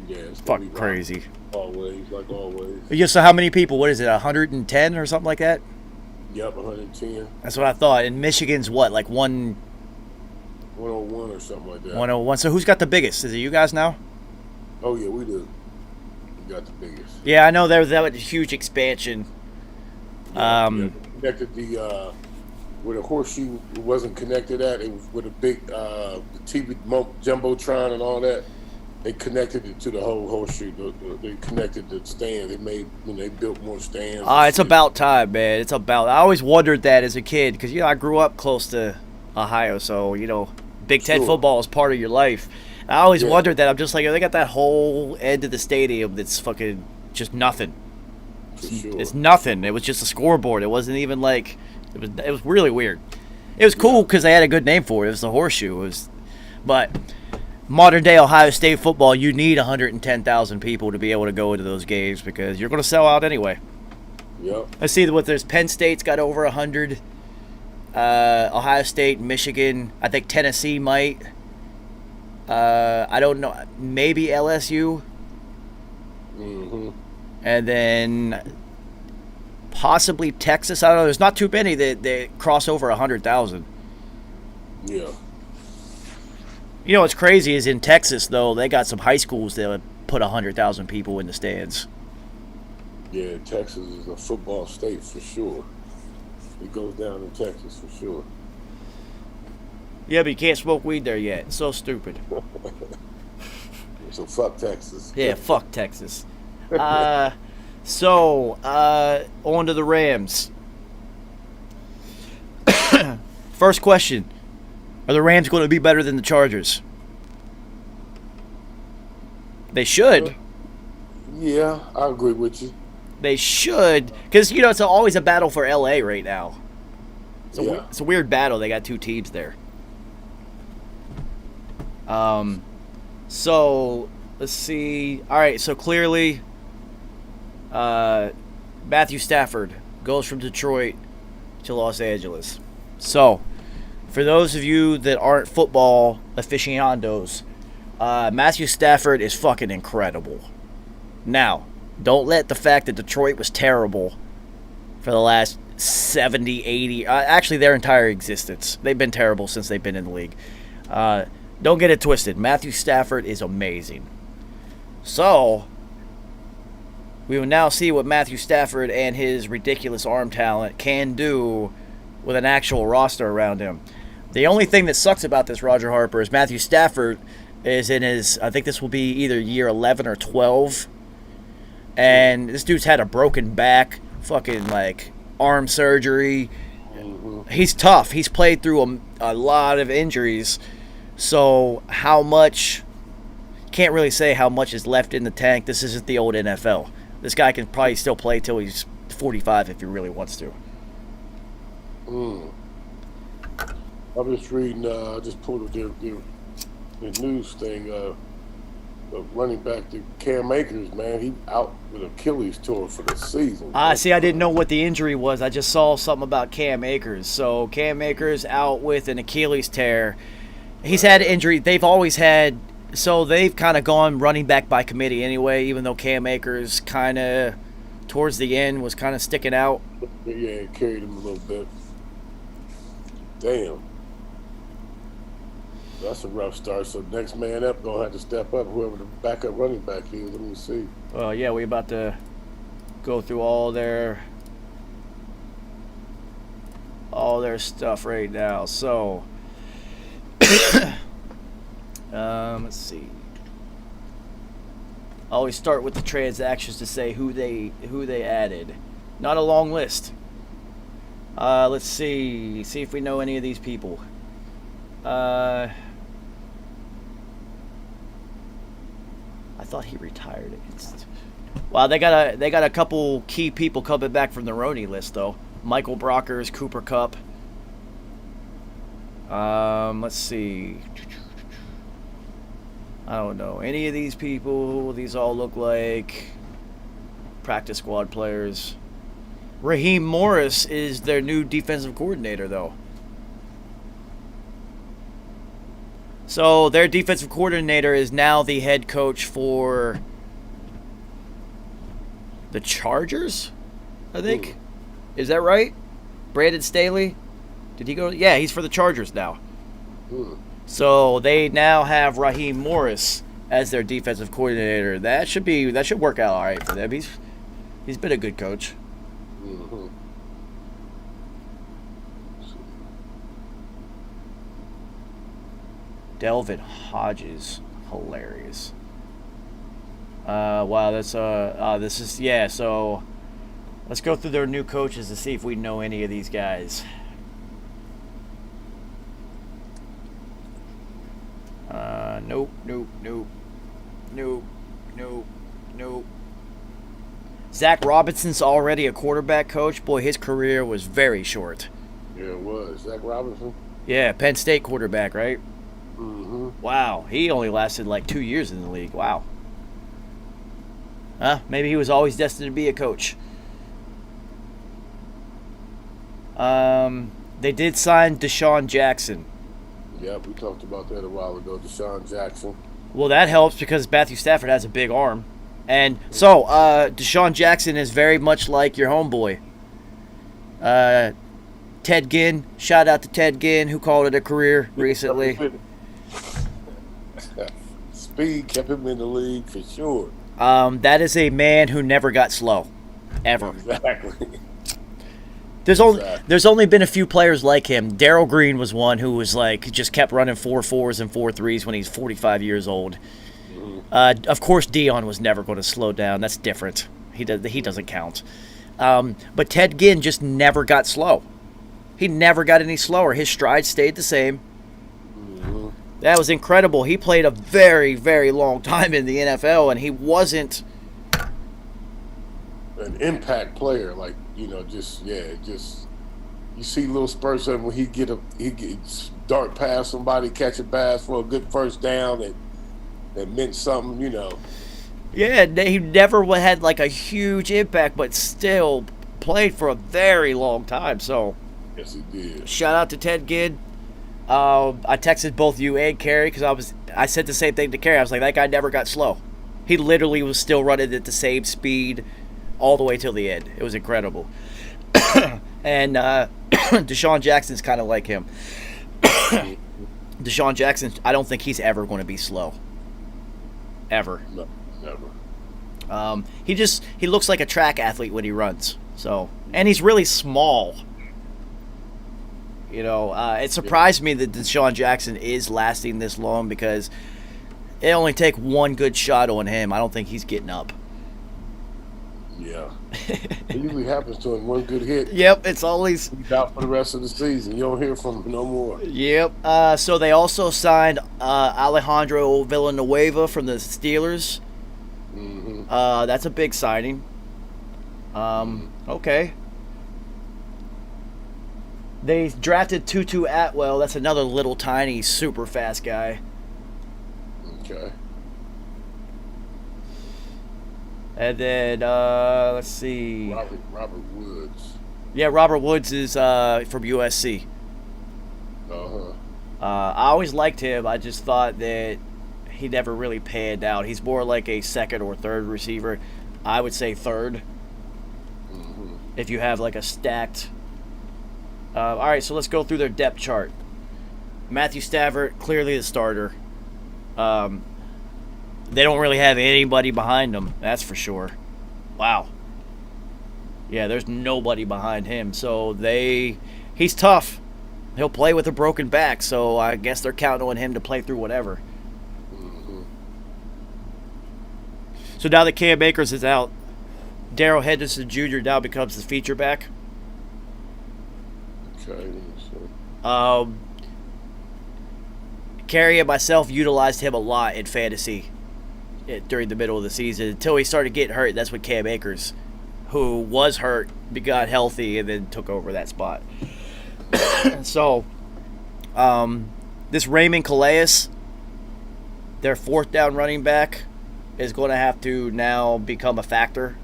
Yeah, it's fucking crazy. Always, like always. Yeah, so how many people? What is it, 110 or something like that? Yep, 110. That's what I thought. And Michigan's what, like 101 or something like that. 101. So who's got the biggest? Is it you guys now? Oh, yeah, we do. We got the biggest. Yeah, I know there was that huge expansion. Connected where the horseshoe wasn't connected at. It was with a big the TV jumbotron and all that. They connected it to the whole horseshoe. They connected the stand. They built more stands. It's about time, man. It's about. I always wondered that as a kid because I grew up close to Ohio, so Big Ten football is part of your life. I always wondered that. I'm just like, they got that whole end of the stadium that's fucking just nothing. It's nothing. It was just a scoreboard. It wasn't even like it was really weird. It was cool because they had a good name for it. It was the horseshoe. But modern day Ohio State football, you need 110,000 people to be able to go into those games because you're going to sell out anyway. Yep. I see what there's. Penn State's got over 100. Ohio State, Michigan. I think Tennessee might. I don't know. Maybe LSU. Mm-hmm. And then possibly Texas. I don't know. There's not too many that cross over 100,000. Yeah. What's crazy is in Texas, though, they got some high schools that would put 100,000 people in the stands. Yeah, Texas is a football state for sure. It goes down in Texas for sure. Yeah, but you can't smoke weed there yet. It's so stupid. So fuck Texas. Yeah, fuck Texas. On to the Rams. First question. Are the Rams going to be better than the Chargers? They should. Yeah, I agree with you. They should. Because, it's always a battle for L.A. right now. It's a weird battle. They got two teams there. So, let's see. All right, so clearly, Matthew Stafford goes from Detroit to Los Angeles. So, for those of you that aren't football aficionados, Matthew Stafford is fucking incredible. Now, don't let the fact that Detroit was terrible for the last 70, 80, actually their entire existence. They've been terrible since they've been in the league. Don't get it twisted. Matthew Stafford is amazing. So, we will now see what Matthew Stafford and his ridiculous arm talent can do with an actual roster around him. The only thing that sucks about this, Roger Harper, is Matthew Stafford is in his, I think this will be either year 11 or 12. And this dude's had a broken back, fucking, arm surgery. He's tough. He's played through a lot of injuries. So how much, can't really say how much is left in the tank. This isn't the old NFL. This guy can probably still play till he's 45 if he really wants to. I'm just reading, I just pulled up their news thing. Running back to Cam Akers, man, he out with Achilles tour for the season. See, I didn't know what the injury was. I just saw something about Cam Akers. So Cam Akers out with an Achilles tear. He's had injury. They've always had, so they've kind of gone running back by committee anyway, even though Cam Akers kind of, towards the end, was kind of sticking out. Yeah, it carried him a little bit. Damn. That's a rough start. So next man up gonna have to step up. Whoever the backup running back is. Let me see. Well, yeah, we about to go through all their stuff right now. So, let's see. I always start with the transactions to say who they added. Not a long list. Let's see if we know any of these people. I thought he retired. Wow, they got a couple key people coming back from the Roney list though. Michael Brockers, Cooper Kupp. Let's see. I don't know any of these people. These all look like practice squad players. Raheem Morris is their new defensive coordinator, though. So their defensive coordinator is now the head coach for the Chargers, I think. Is that right? Brandon Staley? Did he go? Yeah, he's for the Chargers now. So they now have Raheem Morris as their defensive coordinator. That should work out all right for them. He's been a good coach. Delvin Hodges, hilarious. Wow, that's this is yeah. So let's go through their new coaches to see if we know any of these guys. Nope. Zach Robinson's already a quarterback coach. Boy, his career was very short. Yeah, it was. Zach Robinson? Yeah, Penn State quarterback, right? Wow, he only lasted like 2 years in the league. Wow. Maybe he was always destined to be a coach. They did sign Deshaun Jackson. Yeah, we talked about that a while ago, Deshaun Jackson. Well, that helps because Matthew Stafford has a big arm. And so, Deshaun Jackson is very much like your homeboy. Ted Ginn. Shout out to Ted Ginn, who called it a career recently. Speed kept him in the league for sure. That is a man who never got slow. Ever. Exactly. There's only been a few players like him. Darryl Green was one who was like just kept running 4.4s and 4.3s when he's 45 years old. Of course, Dion was never going to slow down. That's different. He doesn't count. But Ted Ginn just never got slow. He never got any slower. His stride stayed the same. That was incredible. He played a very, very long time in the NFL, and he wasn't an impact player. Like, just you see little spurts of him when he gets dart past somebody, catch a pass for a good first down that meant something, Yeah, he never had like a huge impact, but still played for a very long time. So, yes, he did. Shout out to Ted Ginn. I texted both you and Kerry because I said the same thing to Kerry. I was like, that guy never got slow. He literally was still running at the same speed all the way till the end. It was incredible. And Deshaun Jackson's kind of like him. Deshaun Jackson, I don't think he's ever going to be slow. Ever. No, never. He looks like a track athlete when he runs. So, and he's really small. It surprised me that Deshaun Jackson is lasting this long because it only take one good shot on him. I don't think he's getting up. Yeah. It usually happens to him. One good hit. Yep, it's always... He's out for the rest of the season. You don't hear from him no more. Yep. So they also signed Alejandro Villanueva from the Steelers. That's a big signing. Okay. They drafted Tutu Atwell. That's another little tiny super fast guy. Okay. And then, let's see. Robert Woods. Yeah, Robert Woods is from USC. I always liked him. I just thought that he never really panned out. He's more like a second or third receiver. I would say third. If you have like a stacked... all right, so let's go through their depth chart. Matthew Stafford, clearly the starter. They don't really have anybody behind him, that's for sure. Wow. Yeah, there's nobody behind him. So he's tough. He'll play with a broken back, so I guess they're counting on him to play through whatever. Mm-hmm. So now that Cam Akers is out, Darrell Henderson Jr. now becomes the feature back. Okay, let me see. Carrie and myself utilized him a lot in fantasy during the middle of the season until he started getting hurt. That's when Cam Akers, who was hurt, got healthy and then took over that spot. So, this Raymond Calais, their fourth down running back, is going to have to now become a factor.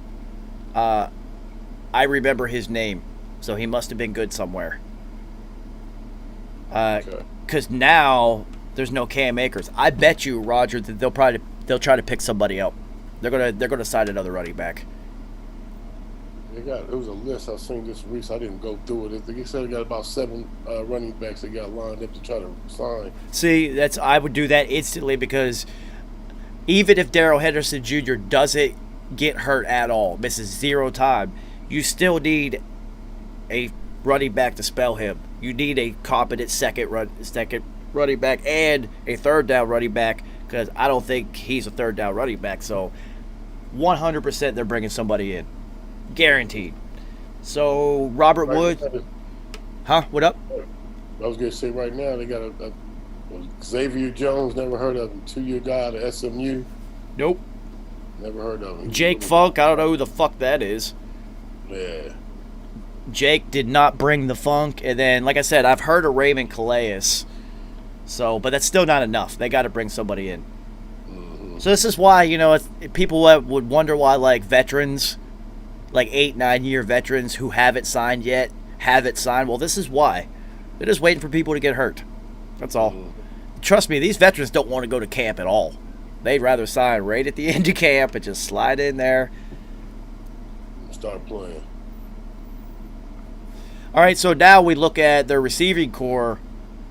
I remember his name, so he must have been good somewhere. Because now there's no Cam Akers. I bet you, Roger, that they'll try to pick somebody up. They're gonna sign another running back. It was a list I seen this week. I didn't go through it. They said they got about 7 running backs they got lined up to try to sign. See, I would do that instantly because even if Darrell Henderson Jr. doesn't get hurt at all, misses 0 time, you still need a running back to spell him. You need a competent second running back and a third down running back because I don't think he's a third down running back. So 100% they're bringing somebody in. Guaranteed. So Robert Woods. Huh? What up? I was going to say right now they got a Xavier Jones, never heard of him. 2-year guy at SMU. Nope. Never heard of him. Jake Funk, I don't know who the fuck that is. Yeah. Jake did not bring the funk. And then, like I said, I've heard of Raymond Calais. So, but that's still not enough. They got to bring somebody in. Mm-hmm. So this is why, people would wonder why, like, veterans, like 8-9 year veterans who haven't signed yet, have it signed. Well, this is why. They're just waiting for people to get hurt. That's all. Mm-hmm. Trust me, these veterans don't want to go to camp at all. They'd rather sign right at the end of camp and just slide in there. Start playing. All right, so now we look at their receiving core.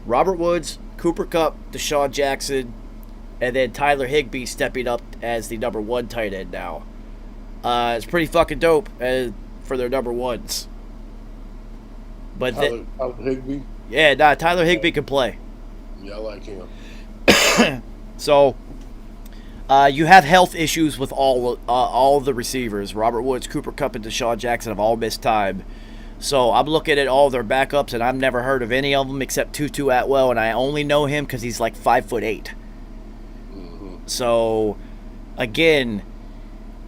Robert Woods, Cooper Kupp, Deshaun Jackson, and then Tyler Higbee stepping up as the number 1 tight end now. It's pretty fucking dope for their number 1s. But Tyler Higbee? Yeah, Tyler Higbee can play. Yeah, I like him. So, you have health issues with all of the receivers. Robert Woods, Cooper Kupp, and Deshaun Jackson have all missed time. So I'm looking at all their backups, and I've never heard of any of them except Tutu Atwell, and I only know him because he's like 5'8". Mm-hmm. So, again,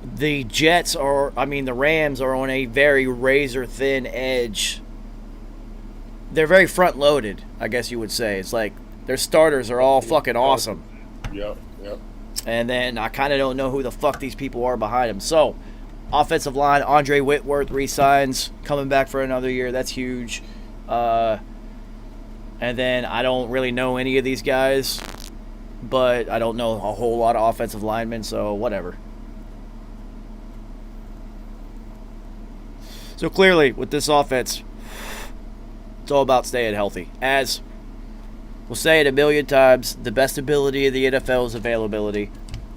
the the Rams are on a very razor-thin edge. They're very front-loaded, I guess you would say. It's like their starters are all fucking awesome. Yep. And then I kind of don't know who the fuck these people are behind them. So, offensive line, Andre Whitworth re-signs, coming back for another year. That's huge. And then I don't really know any of these guys, but I don't know a whole lot of offensive linemen, so whatever. So clearly, with this offense, it's all about staying healthy. As we'll say it a million times, the best ability of the NFL is availability.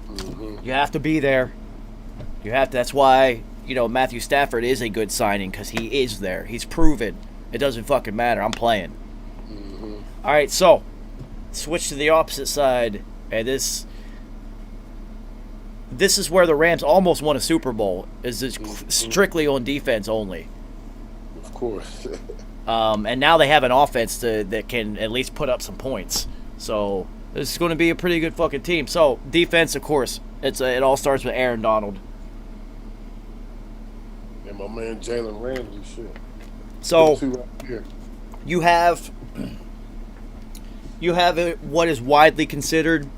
Mm-hmm. You have to be there. That's why, Matthew Stafford is a good signing because he is there. He's proven. It doesn't fucking matter. I'm playing. Mm-hmm. All right, so switch to the opposite side. And this is where the Rams almost won a Super Bowl. Is strictly on defense only. Of course. And now they have an offense that can at least put up some points. So this is going to be a pretty good fucking team. So defense, of course, it all starts with Aaron Donald. And my man Jalen Ramsey, shit. So Two right here. you have what is widely considered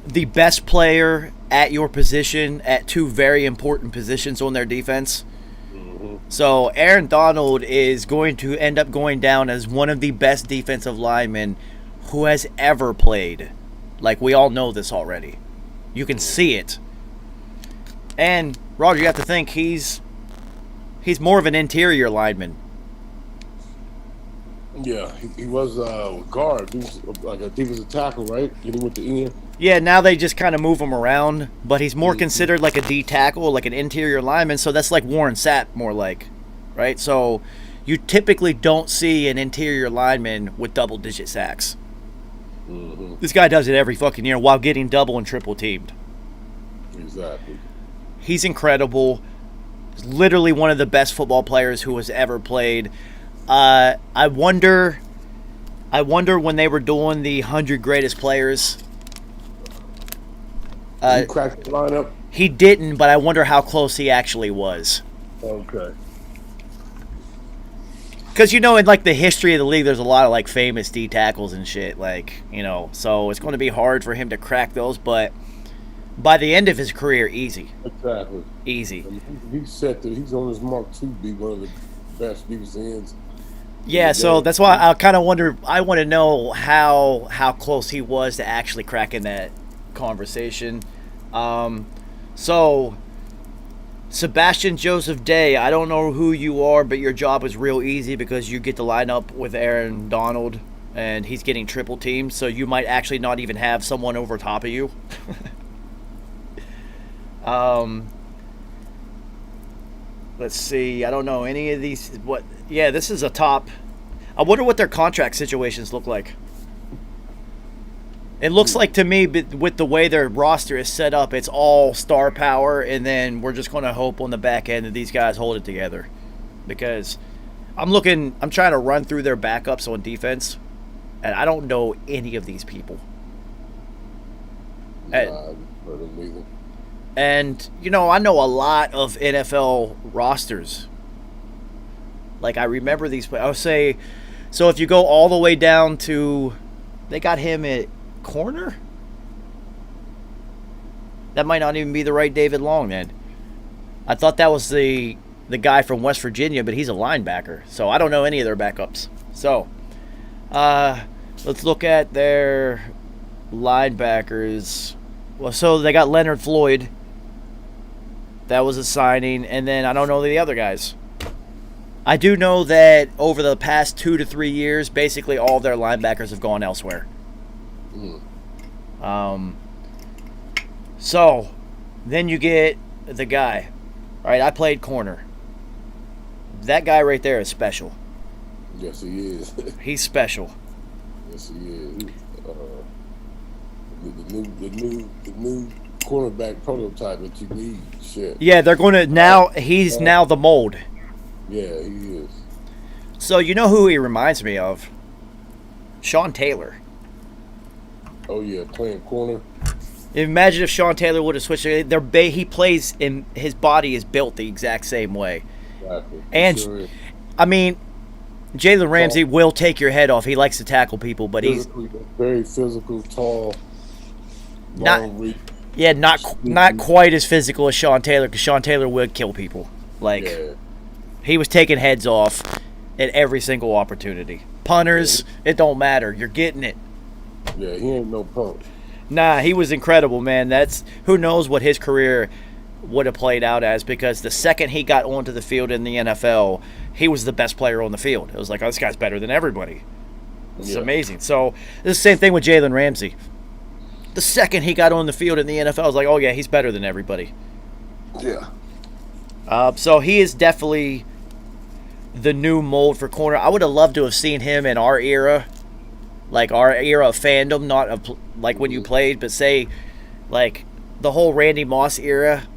the best player at your position at 2 very important positions on their defense. Mm-hmm. So Aaron Donald is going to end up going down as one of the best defensive linemen who has ever played. Like, we all know this already. You can see it. And Roger, you have to think he's more of an interior lineman. Yeah, he was guard. He was like a defensive tackle, right? And he went to Ian. Yeah, now they just kind of move him around, but he's more considered like a D tackle, like an interior lineman. So that's like Warren Sapp, more like, right? So you typically don't see an interior lineman with double-digit sacks. Mm-hmm. This guy does it every fucking year while getting double and triple teamed. Exactly. He's incredible. He's literally one of the best football players who has ever played. I wonder when they were doing the 100 greatest players. He cracked the lineup. He didn't, but I wonder how close he actually was. Okay. Because, you know, in, like, the history of the league, there's a lot of, like, famous D tackles and shit. Like, you know, so it's going to be hard for him to crack those. But by the end of his career, easy. Exactly. Easy. And he's on his mark to be one of the best defensive ends. Yeah, so that's why I kind of wonder. I want to know how close he was to actually cracking that conversation. So Sebastian Joseph Day, I don't know who you are, but your job is real easy because you get to line up with Aaron Donald, and he's getting triple teamed, so you might actually not even have someone over top of you. Let's see. I don't know any of these. What? Yeah, this is a top. I wonder what their contract situations look like. It looks like to me, with the way their roster is set up, it's all star power, and then we're just going to hope on the back end that these guys hold it together. Because I'm trying to run through their backups on defense, and I don't know any of these people. And, you know, I know a lot of NFL rosters. Like, I remember these. I would say, so if you go all the way down to, they got him at corner? That might not even be the right David Long, man. I thought that was the guy from West Virginia, but he's a linebacker. So I don't know any of their backups. So, let's look at their linebackers. Well, so they got Leonard Floyd. That was a signing. And then I don't know the other guys. I do know that over the past 2 to 3 years, basically all their linebackers have gone elsewhere. So then you get the guy. All right, I played corner. That guy right there is special. Yes, he is. He's special. Yes, he is. The new cornerback prototype that you need. Shit. Yeah, they're going to now. He's now the mold. Yeah, he is. So you know who he reminds me of? Sean Taylor. Oh yeah, playing corner. Imagine if Sean Taylor would have switched. He plays in his body is built the exact same way. Exactly. And sure I mean, Jalen Ramsey will take your head off. He likes to tackle people, but he's very physical, tall, long reach. Yeah, not quite as physical as Sean Taylor, because Sean Taylor would kill people. Like, he was taking heads off at every single opportunity. Punters, it don't matter. You're getting it. Yeah, he ain't no punk. Nah, he was incredible, man. Who knows what his career would have played out as, because the second he got onto the field in the NFL, he was the best player on the field. It was like, oh, this guy's better than everybody. It's amazing. So, it's the same thing with Jalen Ramsey. The second he got on the field in the NFL, I was like, oh, yeah, he's better than everybody. Yeah. So he is definitely the new mold for corner. I would have loved to have seen him in our era, like our era of fandom, not of, like when you played, but say, like, the whole Randy Moss era.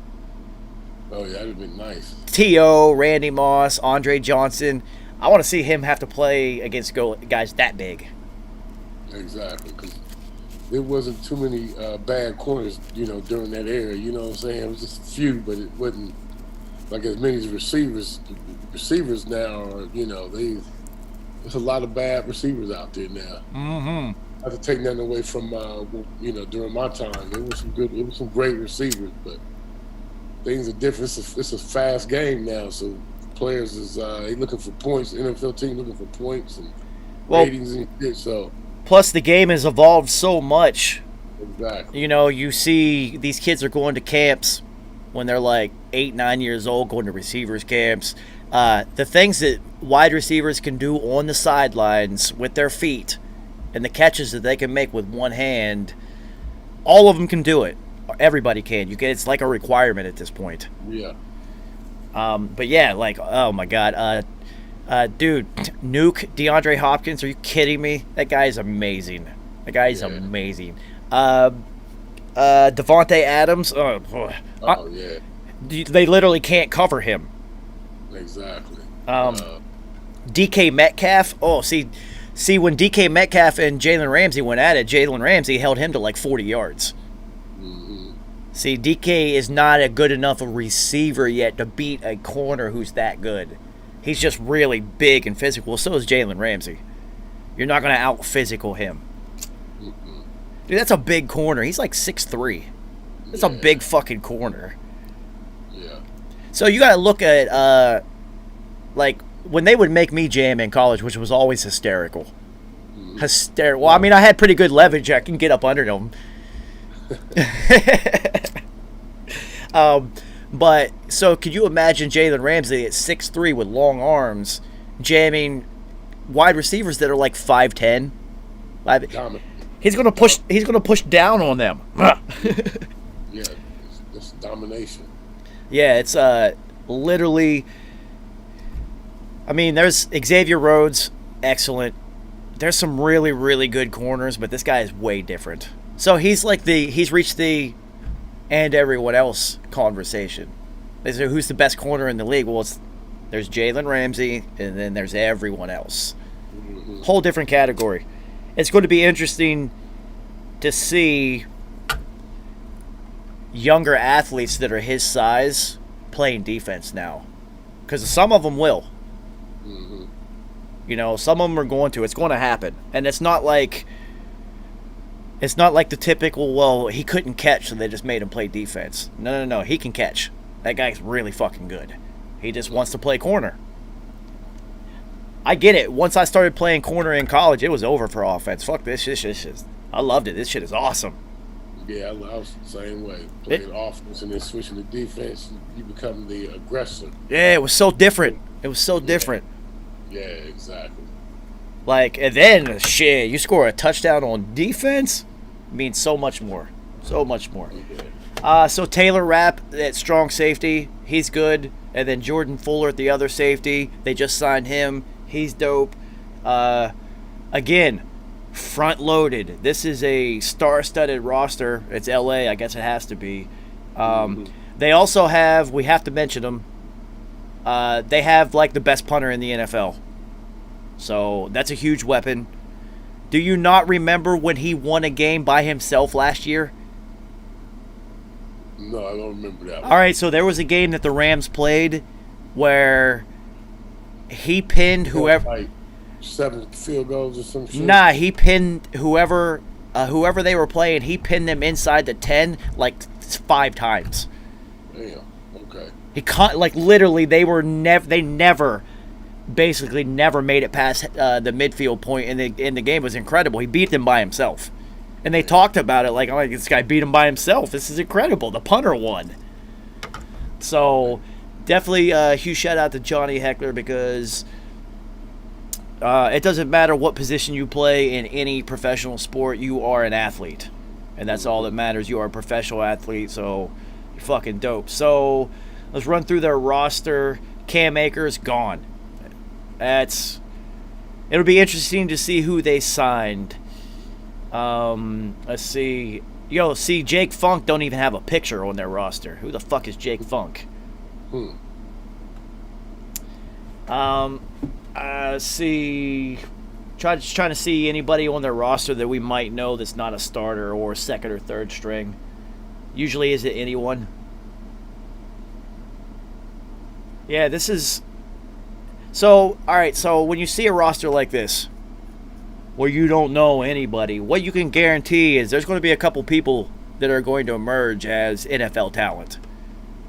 Oh, yeah, that would have been nice. T.O., Randy Moss, Andre Johnson. I want to see him have to play against guys that big. Exactly, because there wasn't too many bad corners, during that era. You know what I'm saying? It was just a few, but it wasn't like as many as receivers. Receivers now are, there's a lot of bad receivers out there now. Mm-hmm. I have to take nothing away from, during my time. There was some great receivers, but things are different. It's a fast game now, so players is they looking for points. NFL team looking for points and ratings and shit. So plus the game has evolved so much. Exactly. You see these kids are going to camps when they're like 8, 9 years old, going to receivers camps. The things that wide receivers can do on the sidelines with their feet and the catches that they can make with one hand, all of them can do it. Everybody can. It's like a requirement at this point. Yeah. But yeah, like, oh my God. Dude, Nuke, DeAndre Hopkins, are you kidding me? That guy is amazing. That guy is amazing. Devontae Adams, Oh, yeah. they literally can't cover him. Exactly. DK Metcalf, see, when DK Metcalf and Jalen Ramsey went at it, Jalen Ramsey held him to like 40 yards. Mm-hmm. See, DK is not a good enough a receiver yet to beat a corner who's that good. He's just really big and physical. So is Jalen Ramsey. You're not going to out-physical him. Mm-mm. Dude, that's a big corner. He's like 6'3". That's a big fucking corner. Yeah. So you got to look at, like, when they would make me jam in college, which was always hysterical. Mm-hmm. Hysterical. Well, I mean, I had pretty good leverage. I can get up under them. But, so could you imagine Jalen Ramsey at 6'3" with long arms jamming wide receivers that are like 5'10"? He's gonna push down on them. Yeah, it's domination. Yeah, it's literally. I mean, there's Xavier Rhodes, excellent. There's some really, really good corners, but this guy is way different. So he's reached the and everyone else conversation. They say, who's the best corner in the league? Well, there's Jalen Ramsey, and then there's everyone else. Mm-hmm. Whole different category. It's going to be interesting to see younger athletes that are his size playing defense now. Because some of them will. Mm-hmm. You know, some of them are going to. It's going to happen. And it's not like the typical, well, he couldn't catch, so they just made him play defense. No. He can catch. That guy's really fucking good. He just wants to play corner. I get it. Once I started playing corner in college, it was over for offense. Fuck this shit. I loved it. This shit is awesome. Yeah, I was the same way. Playing offense and then switching to defense, you become the aggressor. Yeah, it was so different. It was so different. Yeah, exactly. Like, and then, shit, you score a touchdown on defense, means so much more. So much more. Yeah. So Taylor Rapp at strong safety, he's good. And then Jordan Fuller at the other safety, they just signed him. He's dope. Again, front-loaded. This is a star-studded roster. It's L.A., I guess it has to be. They also have, we have to mention them, they have, like, the best punter in the NFL. So that's a huge weapon. Do you not remember when he won a game by himself last year? No, I don't remember that one. All right, so there was a game that the Rams played where he pinned whoever. Like 7 field goals or some shit? Nah, he pinned whoever they were playing. He pinned them inside the 10 like 5 times. Damn. Okay. He like literally they never basically never made it past the midfield point in the game. It was incredible. He beat them by himself. And they talked about it like, oh, this guy beat him by himself. This is incredible. The punter won. So, definitely a huge shout out to Johnny Heckler because it doesn't matter what position you play in any professional sport, you are an athlete. And that's all that matters. You are a professional athlete, so you're fucking dope. So, let's run through their roster. Cam Akers, gone. It'll be interesting to see who they signed. Let's see. See, Jake Funk don't even have a picture on their roster. Who the fuck is Jake Funk? See. Trying to see anybody on their roster that we might know that's not a starter or second or third string. Usually, is it anyone? Yeah, this is. So, alright, so when you see a roster like this, where you don't know anybody, what you can guarantee is there's going to be a couple people that are going to emerge as NFL talent.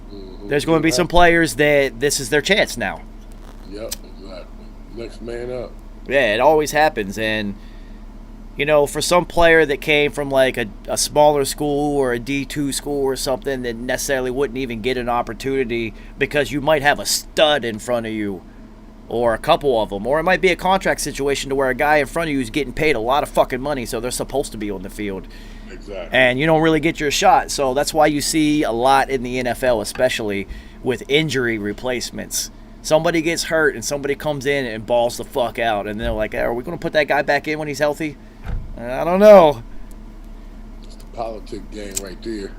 Mm-hmm. There's going to be some players that this is their chance now. Yep, exactly. Next man up. Yeah, it always happens, and You know, for some player that came from like a smaller school or a D2 school or something that necessarily wouldn't even get an opportunity because you might have a stud in front of you or a couple of them. Or it might be a contract situation to where a guy in front of you is getting paid a lot of fucking money, so they're supposed to be on the field. Exactly. And you don't really get your shot. So that's why you see a lot in the NFL, especially with injury replacements. Somebody gets hurt and somebody comes in and balls the fuck out. And they're like, are we going to put that guy back in when he's healthy? I don't know. It's the politic game right there.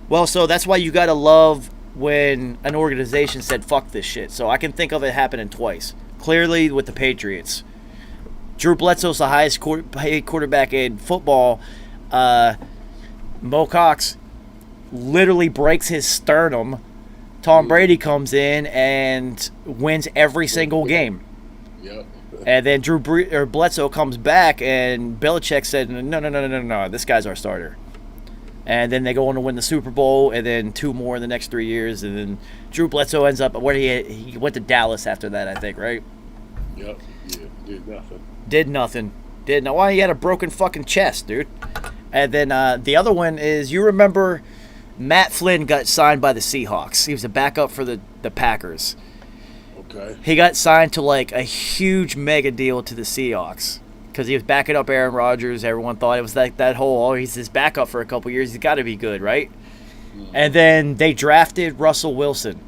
Well, so that's why you got to love when an organization said, fuck this shit. So I can think of it happening twice. Clearly with the Patriots. Drew Bledsoe's the highest paid quarterback in football. Mo Cox literally breaks his sternum. Tom Brady comes in and wins every single game. Yep. And then Bledsoe comes back, and Belichick said, no, this guy's our starter. And then they go on to win the Super Bowl, and then 2 more in the next 3 years, and then Drew Bledsoe ends up where he went to Dallas after that, I think, right? Yep. Yeah. Did nothing. Why, he had a broken fucking chest, dude. And then the other one is, you remember Matt Flynn got signed by the Seahawks. He was a backup for the Packers. Okay. He got signed to like a huge mega deal to the Seahawks because he was backing up Aaron Rodgers. Everyone thought it was like that whole, oh, he's his backup for a couple years. He's got to be good, right? And then they drafted Russell Wilson.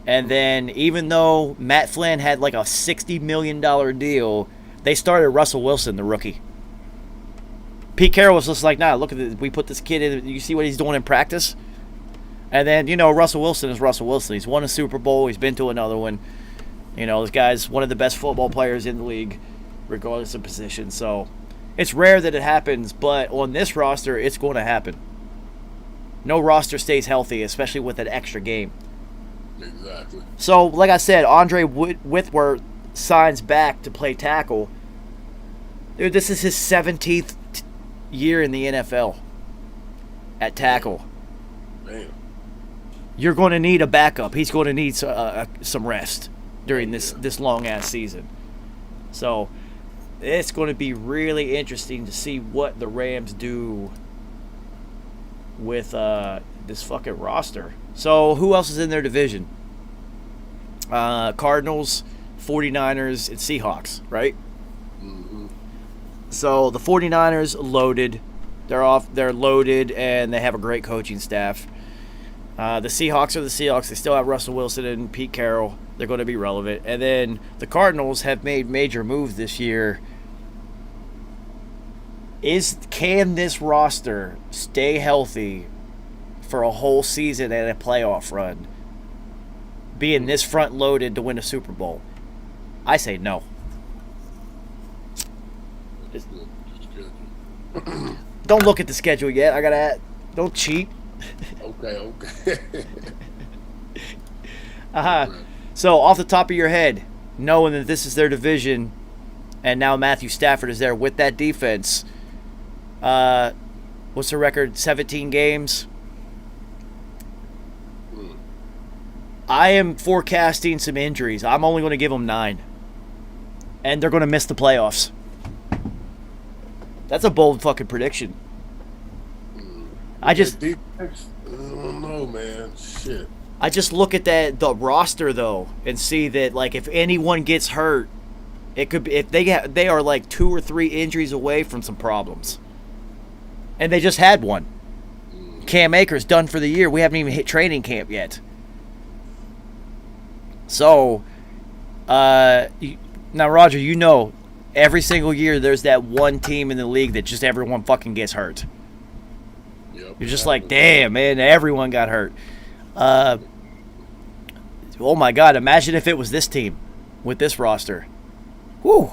And then even though Matt Flynn had like a $60 million deal, they started Russell Wilson, the rookie. Pete Carroll was just like, nah, look at this. We put this kid in. You see what he's doing in practice? And then, you know, Russell Wilson is Russell Wilson. He's won a Super Bowl. He's been to another one. You know, this guy's one of the best football players in the league, regardless of position. So it's rare that it happens, but on this roster, it's going to happen. No roster stays healthy, especially with an extra game. Exactly. So, like I said, Andre Whitworth signs back to play tackle. Dude, this is his 17th year in the NFL at tackle. Man. You're going to need a backup. He's going to need some rest during this long-ass season. So it's going to be really interesting to see what the Rams do with this fucking roster. So who else is in their division? Cardinals, 49ers, and Seahawks, right? Mm-hmm. So the 49ers loaded. They're loaded, and they have a great coaching staff. The Seahawks are the Seahawks. They still have Russell Wilson and Pete Carroll. They're going to be relevant. And then the Cardinals have made major moves this year. Can this roster stay healthy for a whole season and a playoff run, being this front loaded to win a Super Bowl? I say no. Don't look at the schedule yet. Don't cheat. Okay. So, off the top of your head, knowing that this is their division, and now Matthew Stafford is there with that defense, what's the record? 17 games? I am forecasting some injuries. I'm only going to give them 9. And they're going to miss the playoffs. That's a bold fucking prediction. I don't know, man. Shit. I just look at the roster though and see that, like, if anyone gets hurt, it could be, if they are like 2 or 3 injuries away from some problems. And they just had one. Cam Akers done for the year. We haven't even hit training camp yet. So, now Roger, you know, every single year there's that one team in the league that just everyone fucking gets hurt. Yep. You're just like, damn, man, everyone got hurt. Oh my God, imagine if it was this team with this roster. Whew.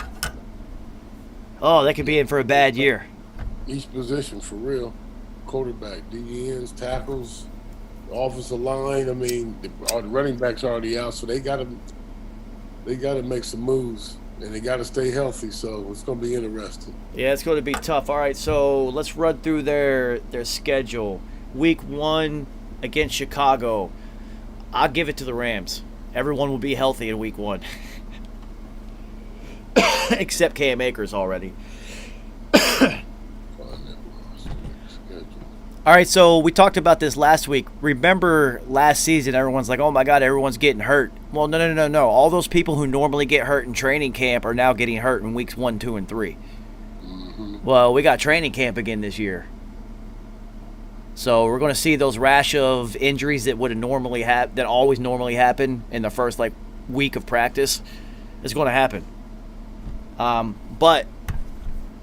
Oh, they could be in for a bad year. Each position, for real. Quarterback, DNs, tackles, offensive line. I mean, the running backs are already out, so they got to make some moves, and they got to stay healthy. So it's going to be interesting. Yeah, it's going to be tough. All right, so let's run through their schedule. Week 1 against Chicago. I'll give it to the Rams. Everyone will be healthy in week 1. Except Cam Akers already. All right, so we talked about this last week. Remember last season, everyone's like, oh my God, everyone's getting hurt. Well, no. All those people who normally get hurt in training camp are now getting hurt in weeks 1, 2, and 3. Well, we got training camp again this year. So we're going to see those rash of injuries that would have normally that always normally happen in the first week of practice. It's going to happen. But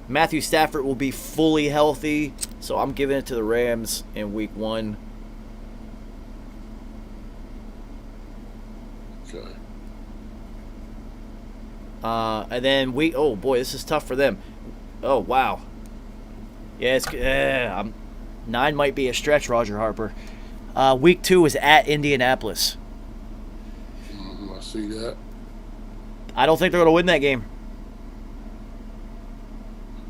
Matthew Stafford will be fully healthy, so I'm giving it to the Rams in week 1. Okay. And then oh boy, this is tough for them. Oh wow. Yeah, 9 might be a stretch, Roger Harper. Week 2 is at Indianapolis. I see that. I don't think they're going to win that game.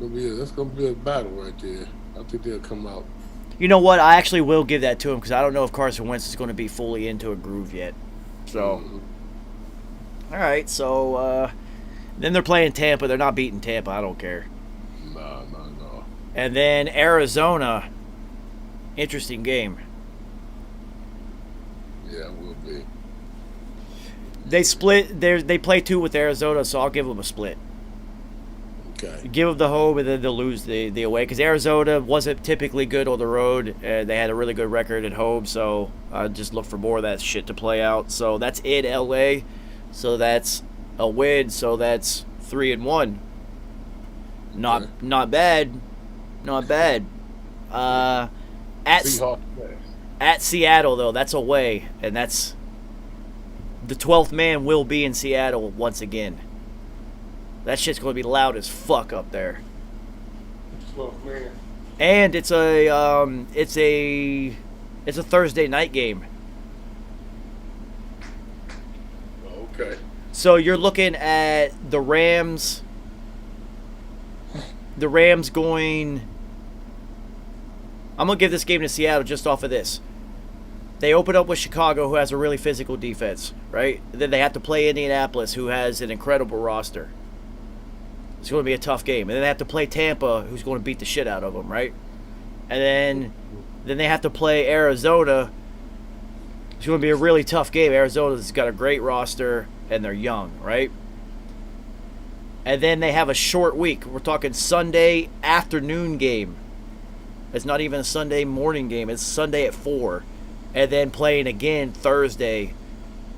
That's gonna be a battle right there. I think they'll come out. You know what? I actually will give that to him because I don't know if Carson Wentz is going to be fully into a groove yet. So, all right. So then they're playing Tampa. They're not beating Tampa. I don't care. No. And then Arizona. Interesting game. Yeah, it will be. They split. They play 2 with Arizona, so I'll give them a split. Okay. Give them the home, and then they'll lose the away. Because Arizona wasn't typically good on the road. They had a really good record at home, so I just look for more of that shit to play out. So that's in L.A., so that's a win. So that's 3-1. Not bad. At Seattle, though, that's away, and that's the 12th man will be in Seattle once again. That shit's going to be loud as fuck up there. 12th man. And it's a Thursday night game. Okay. So you're looking at the Rams. The Rams going. I'm going to give this game to Seattle just off of this. They open up with Chicago, who has a really physical defense, right? Then they have to play Indianapolis, who has an incredible roster. It's going to be a tough game. And then they have to play Tampa, who's going to beat the shit out of them, right? And then they have to play Arizona. It's going to be a really tough game. Arizona's got a great roster, and they're young, right? And then they have a short week. We're talking Sunday afternoon game. It's not even a Sunday morning game. It's Sunday at 4. And then playing again Thursday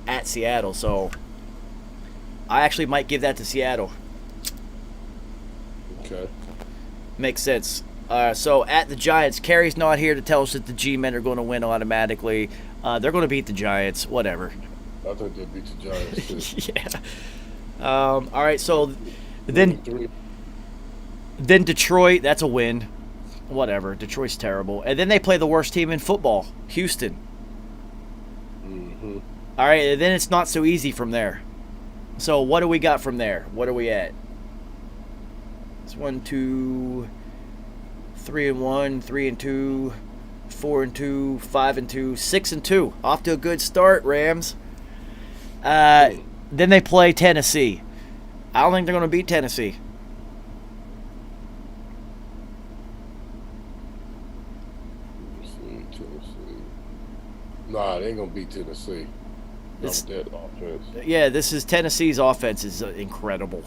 at Seattle. So I actually might give that to Seattle. Okay. Makes sense. So at the Giants, Kerry's not here to tell us that the G-men are going to win automatically. They're going to beat the Giants. Whatever. I think they'll beat the Giants too. Yeah. All right. So then Detroit. That's a win. Whatever. Detroit's terrible. And then they play the worst team in football, Houston. Mm-hmm. All right. And then it's not so easy from there. So what do we got from there? What are we at? It's 1, 2, 3-1, 3-2, 4-2, 5-2, 6-2. Off to a good start, Rams. Then they play Tennessee. I don't think they're going to beat Tennessee. Nah, they ain't gonna beat Tennessee. Not with that offense. Yeah, this is Tennessee's offense is incredible.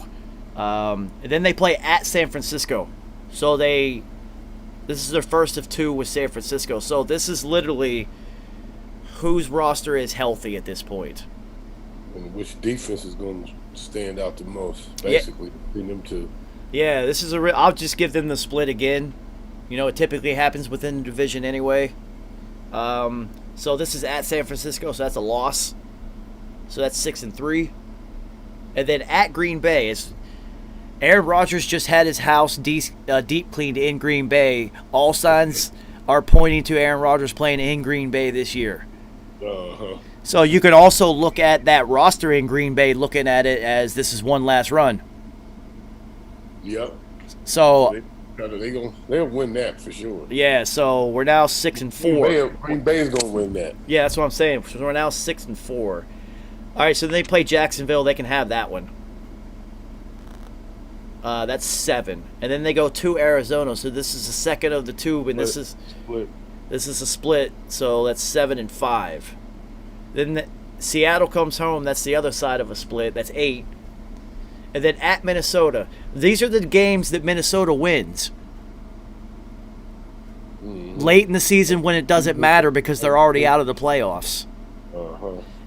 And then they play at San Francisco. So this is their first of 2 with San Francisco. So this is literally whose roster is healthy at this point. And which defense is going to stand out the most, basically, between them two. Yeah, this is I'll just give them the split again. You know, it typically happens within the division anyway. So this is at San Francisco, so that's a loss. So that's 6-3. And then at Green Bay is Aaron Rodgers just had his house deep cleaned in Green Bay. All signs are pointing to Aaron Rodgers playing in Green Bay this year. Uh-huh. So you can also look at that roster in Green Bay, looking at it as this is one last run. Yep. So they'll win that for sure. yeah, so we're now 6-4. Green Bay's gonna win that. Yeah, that's what I'm saying. So we're now 6-4. All right, so they play Jacksonville. They can have that one. That's 7. And then they go to Arizona. So this is the second of the 2, and this is a split. So that's 7 and 5. Then Seattle comes home. That's the other side of a split. That's 8. And then at Minnesota. These are the games that Minnesota wins. Late in the season when it doesn't matter because they're already out of the playoffs.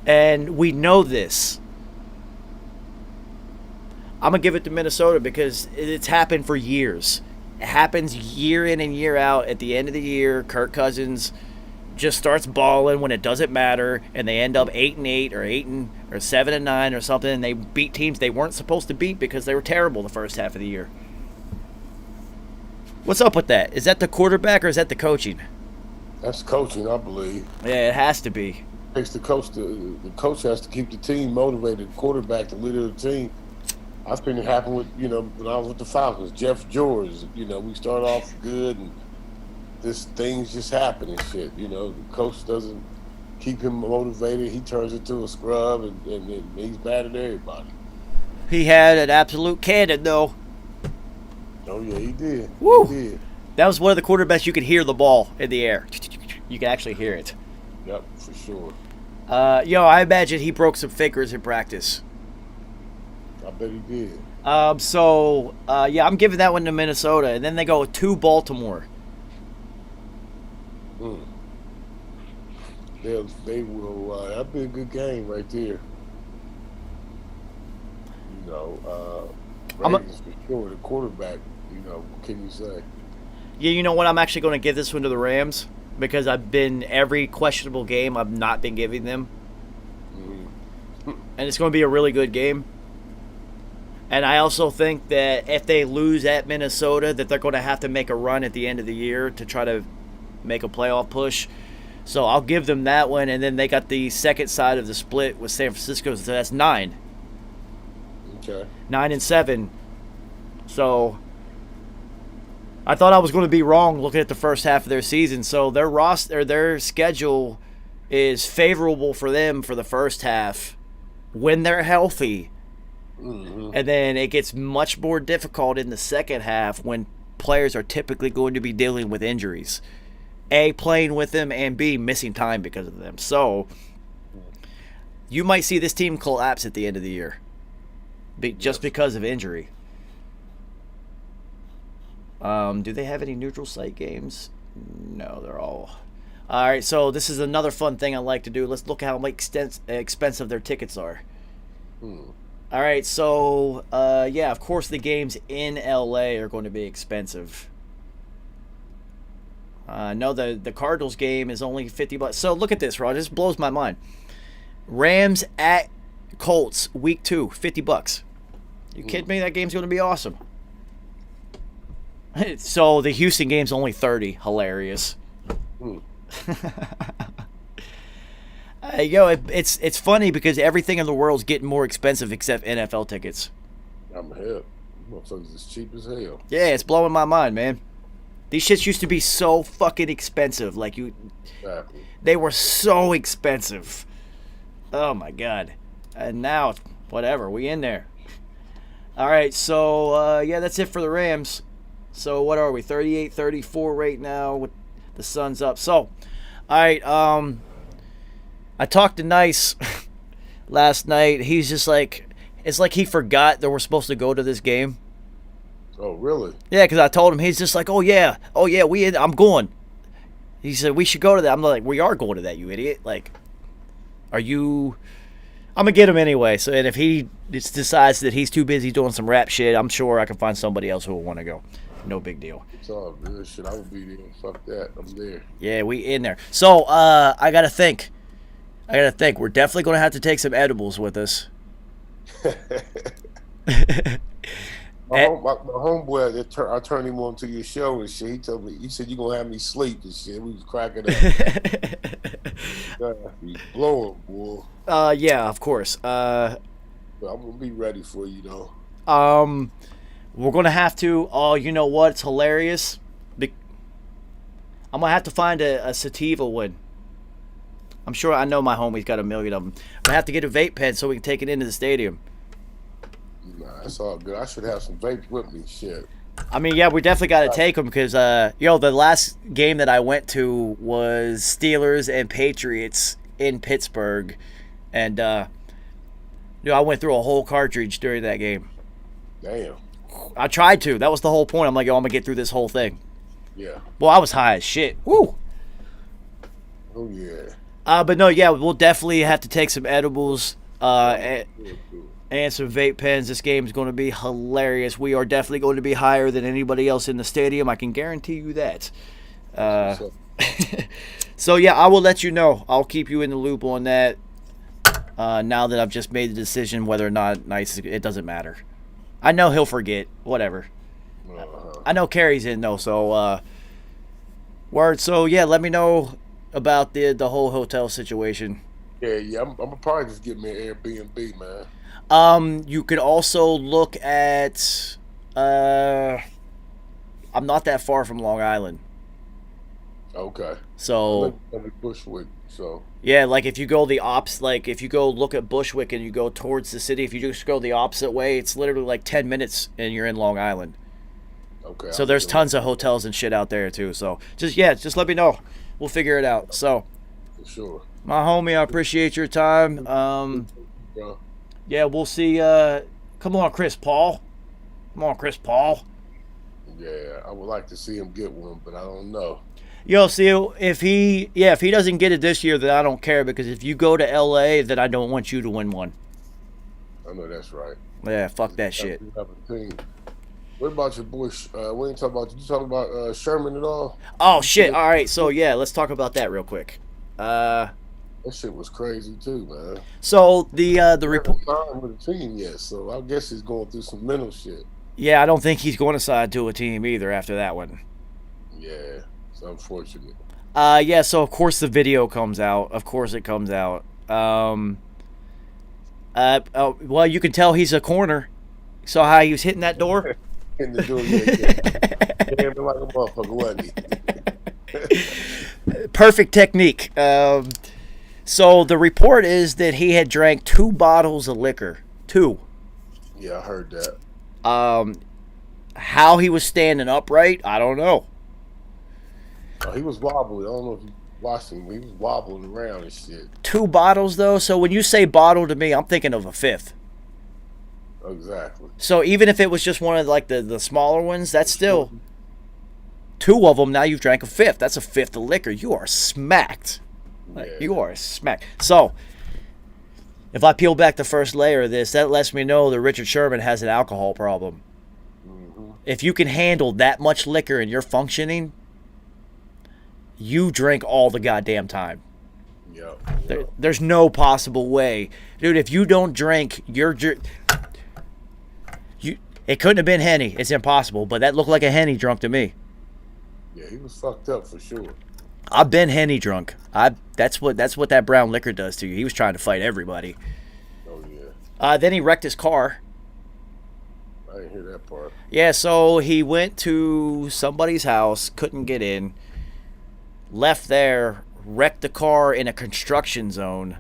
And we know this. I'm going to give it to Minnesota because it's happened for years. It happens year in and year out. At the end of the year, Kirk Cousins just starts balling when it doesn't matter, and they end up 8-8 or 7-9 or something, and they beat teams they weren't supposed to beat because they were terrible the first half of the year. What's up with that? Is that the quarterback or is that the coaching? That's coaching, I believe. Yeah, it has to be. Takes the coach. The coach has to keep the team motivated. Quarterback, the leader of the team. I've seen it happen with, when I was with the Falcons, Jeff George. We start off good and things just happen and shit. The coach doesn't keep him motivated. He turns into a scrub and he's bad at everybody. He had an absolute cannon, though. Oh, yeah, he did. Woo! He did. That was one of the quarterbacks you could hear the ball in the air. You could actually hear it. Yep, for sure. I imagine he broke some fingers in practice. I bet he did. I'm giving that one to Minnesota. And then they go to Baltimore. They will. That'll be a good game right there. Ravens for sure. The quarterback. What can you say? Yeah, you know what? I'm actually going to give this one to the Rams because every questionable game I've not been giving them. And it's going to be a really good game. And I also think that if they lose at Minnesota, that they're going to have to make a run at the end of the year to try to make a playoff push. So I'll give them that one. And then they got the second side of the split with San Francisco. So that's 9. Okay. 9 and 7. So I thought I was going to be wrong looking at the first half of their season. So their schedule is favorable for them for the first half when they're healthy. And then it gets much more difficult in the second half when players are typically going to be dealing with injuries. A, playing with them, and B, missing time because of them. So you might see this team collapse at the end of the year just because of injury. Do they have any neutral site games? No, they're all... All right, so this is another fun thing I like to do. Let's look at how expensive their tickets are. All right, so, of course the games in LA are going to be expensive. No, the Cardinals game is only $50. So look at this, Rod. This blows my mind. Rams at Colts, week 2, $50. You kidding me? That game's going to be awesome. So the Houston game's only $30. Hilarious. It's funny because everything in the world's getting more expensive except NFL tickets. I'm hip. Motherfuckers is cheap as hell. Yeah, it's blowing my mind, man. These shits used to be so fucking expensive. Exactly. They were so expensive. Oh my god. And now, whatever, we in there. All right, so that's it for the Rams. So what are we? 38-34 right now with the sun's up. So, all right. I talked to Nice last night. He's just like, it's like he forgot that we're supposed to go to this game. Oh, really? Yeah, because I told him. He's just like, oh yeah, I'm going. He said we should go to that. I'm like, we are going to that, you idiot. Like, are you? I'm gonna get him anyway. So, and if he decides that he's too busy doing some rap shit, I'm sure I can find somebody else who will want to go. No big deal. It's all good shit. I will be there. Fuck that. I'm there. Yeah, we in there. So, I gotta think. We're definitely gonna have to take some edibles with us. My homeboy, I turned him on to your show and shit. He told me, he said, you're going to have me sleep and shit. We was cracking up. He's blowing, boy. Yeah, of course. But I'm going to be ready for you, though. We're going to have to, you know what? It's hilarious. I'm going to have to find a sativa one. I'm sure I know my homie's got a million of them. I have to get a vape pen so we can take it into the stadium. Nah, That's all good. I should have some vapes with me. Shit. I mean, yeah, we definitely got to take them because, the last game that I went to was Steelers and Patriots in Pittsburgh. And, I went through a whole cartridge during that game. Damn. I tried to. That was the whole point. I'm like, I'm going to get through this whole thing. Yeah. Well, I was high as shit. Woo! Oh, yeah. But no, yeah, we'll definitely have to take some edibles and some vape pens. This game is going to be hilarious. We are definitely going to be higher than anybody else in the stadium. I can guarantee you that. So, yeah, I will let you know. I'll keep you in the loop on that now that I've just made the decision whether or not it doesn't matter. I know he'll forget. Whatever. I know Carrie's in, though, so word. So, yeah, let me know about the whole hotel situation. Yeah. I'm gonna probably just get me an Airbnb, man. You could also look at I'm not that far from Long Island. Okay. So I'm Bushwick, so yeah, like if you go if you go look at Bushwick and you go towards the city, if you just go the opposite way, it's literally like 10 minutes and you're in Long Island. okay. So there's tons of hotels and shit out there too. So just let me know. We'll figure it out. So For sure. my homie, I appreciate your time. Bro. Yeah, we'll see. Come on, Chris Paul. Yeah, I would like to see him get one, but I don't know. Yo, see, if he doesn't get it this year, then I don't care, because if you go to LA, then I don't want you to win one. I know that's right. Yeah, fuck that shit. What about your boy? We ain't talking about. Did you talk about Sherman at all? Oh shit! All right, so yeah, let's talk about that real quick. That shit was crazy too, man. So the report. Signed with the team yet, so I guess he's going through some mental shit. Yeah, I don't think he's going to sign to a team either after that one. Yeah, it's unfortunate. Yeah. So of course the video comes out. Of course it comes out. Well, you can tell he's a corner. Saw how he was hitting that door. In the door, yeah. Damn, like a motherfucker, wasn't he? Perfect technique. So the report is that he had drank 2 bottles of liquor. 2. Yeah, I heard that. How he was standing upright, I don't know. He was wobbling. I don't know if you watched him. He was wobbling around and shit. 2 bottles, though? So when you say bottle to me, I'm thinking of a 5th. Exactly. So even if it was just one of like the smaller ones, that's still 2 of them. Now you've drank a 5th. That's a 5th of liquor. You are smacked. Like, Yeah. you are smacked. So if I peel back the first layer of this, that lets me know that Richard Sherman has an alcohol problem. Mm-hmm. If you can handle that much liquor and you're functioning, you drink all the goddamn time. Yep. There's no possible way. Dude, if you don't drink, it couldn't have been Henny. It's impossible, but that looked like a Henny drunk to me. Yeah, he was fucked up for sure. I've been Henny drunk. That's what that brown liquor does to you. He was trying to fight everybody. Oh yeah. Then he wrecked his car. I didn't hear that part. Yeah, so he went to somebody's house, couldn't get in, left there, wrecked the car in a construction zone,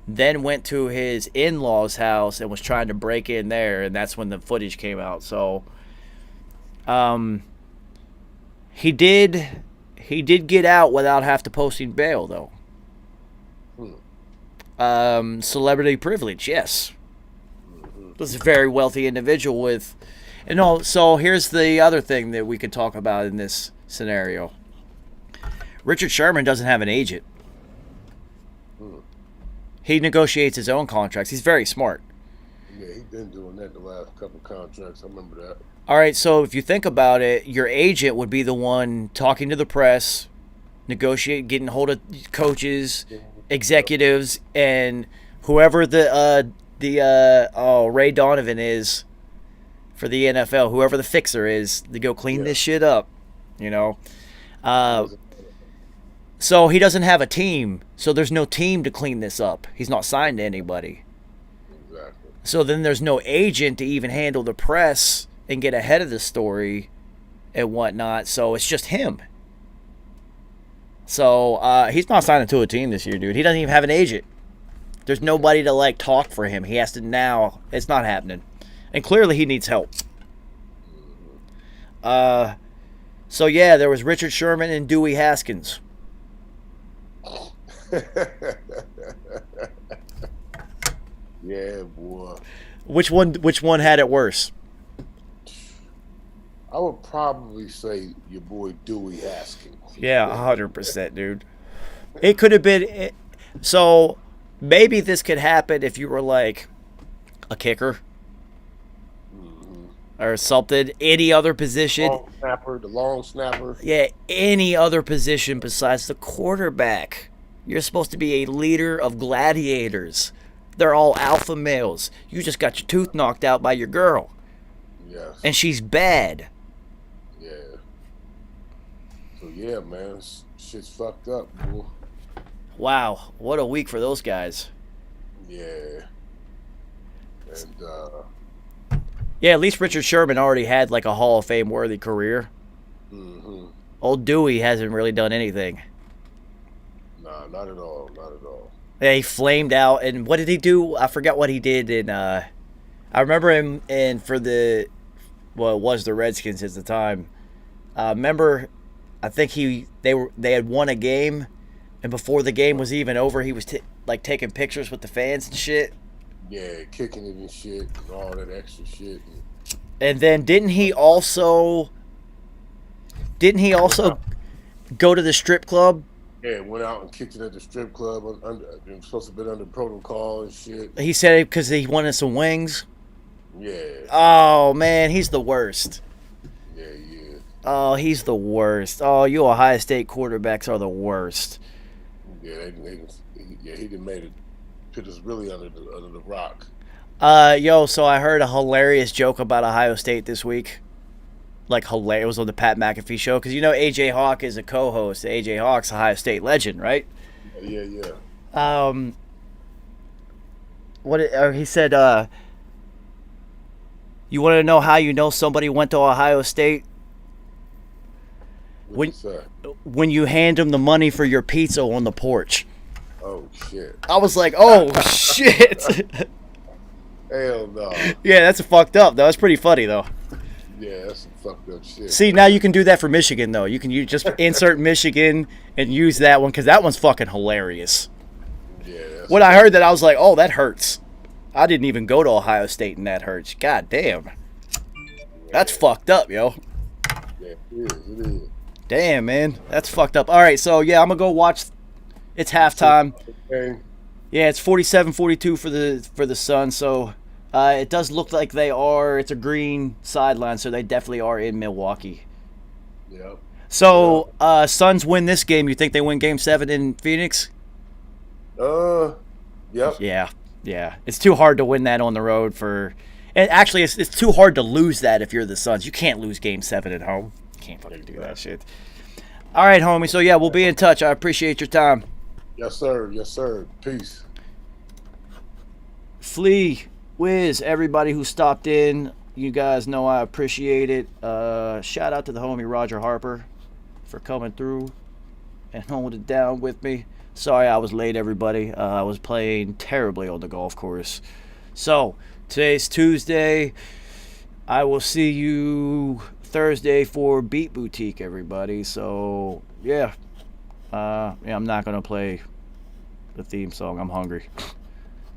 then went to his in-laws' house and was trying to break in there, and that's when the footage came out. So he did get out without have to posting bail, though. Celebrity privilege, yes. This is a very wealthy individual with, so here's the other thing that we could talk about in this scenario. Richard Sherman doesn't have an agent. He negotiates his own contracts. He's very smart. Yeah, he's been doing that the last couple contracts. I remember that. All right, so if you think about it, your agent would be the one talking to the press, getting hold of coaches, executives, and whoever Ray Donovan is for the NFL, whoever the fixer is, to go clean this shit up, So he doesn't have a team, so there's no team to clean this up. He's not signed to anybody. Exactly. So then there's no agent to even handle the press and get ahead of the story and whatnot. So it's just him. So he's not signing to a team this year, dude. He doesn't even have an agent. There's nobody to talk for him. He has to now. It's not happening. And clearly he needs help. So yeah, there was Richard Sherman and Dewey Haskins. Yeah, boy. Which one had it worse? I would probably say your boy Dewey Haskins. Yeah, 100%, dude. It could have been. So maybe this could happen if you were like a kicker or something. Any other position. The long snapper. Yeah, any other position besides the quarterback. You're supposed to be a leader of gladiators. They're all alpha males. You just got your tooth knocked out by your girl. Yes. And she's bad. Yeah. So yeah, man, shit's fucked up, boy. Wow, what a week for those guys. Yeah. And yeah, at least Richard Sherman already had like a Hall of Fame worthy career. Old Dewey hasn't really done anything. Nah, not at all. Not at all. Yeah, he flamed out, and what did he do? I forgot what he did in I remember him in for it was the Redskins at the time. Remember, I think they had won a game, and before the game was even over, he was taking pictures with the fans and shit. Yeah, kicking it and shit and all that extra shit. And then didn't he also go to the strip club? Yeah, went out and kicked it at the strip club. It was supposed to be under protocol and shit. He said it because he wanted some wings. Yeah. Oh man, he's the worst. Yeah. Oh, he's the worst. Oh, you Ohio State quarterbacks are the worst. Yeah, he done made it. Put us really under the rock. So I heard a hilarious joke about Ohio State this week. Like hilarious. It was on the Pat McAfee show because AJ Hawk is a co-host. AJ Hawk's Ohio State legend, right? Yeah. He said, you want to know how you know somebody went to Ohio State? When you hand them the money for your pizza on the porch. Oh shit! I was like, oh shit! Hell no! Yeah, that's fucked up though. That's pretty funny though. Yeah, that's some fucked up shit. See, now you can do that for Michigan though. You just insert Michigan and use that one because that one's fucking hilarious. Yeah. When I heard that, I was like, oh, that hurts. I didn't even go to Ohio State and that hurts. God damn. That's fucked up, yo. Yeah, it is. Damn, man. That's fucked up. All right, so yeah, I'm going to go watch. It's halftime. Okay. Yeah, it's 47-42 for the Suns, so it does look like they are. It's a green sideline, so they definitely are in Milwaukee. Yep. So, Suns win this game. You think they win Game 7 in Phoenix? Yep. Yeah. It's too hard to win that on the road and actually, it's too hard to lose that if you're the Suns. You can't lose Game 7 at home. You can't fucking do that shit. All right, homie. So, yeah, we'll be in touch. I appreciate your time. Yes, sir. Yes, sir. Peace. Flea, Wiz, everybody who stopped in, you guys know I appreciate it. Shout out to the homie Roger Harper for coming through and holding it down with me. Sorry I was late, everybody. I was playing terribly on the golf course. So, today's Tuesday. I will see you Thursday for Beat Boutique, everybody. So, yeah. I'm not going to play the theme song. I'm hungry.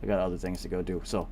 I got other things to go do. So,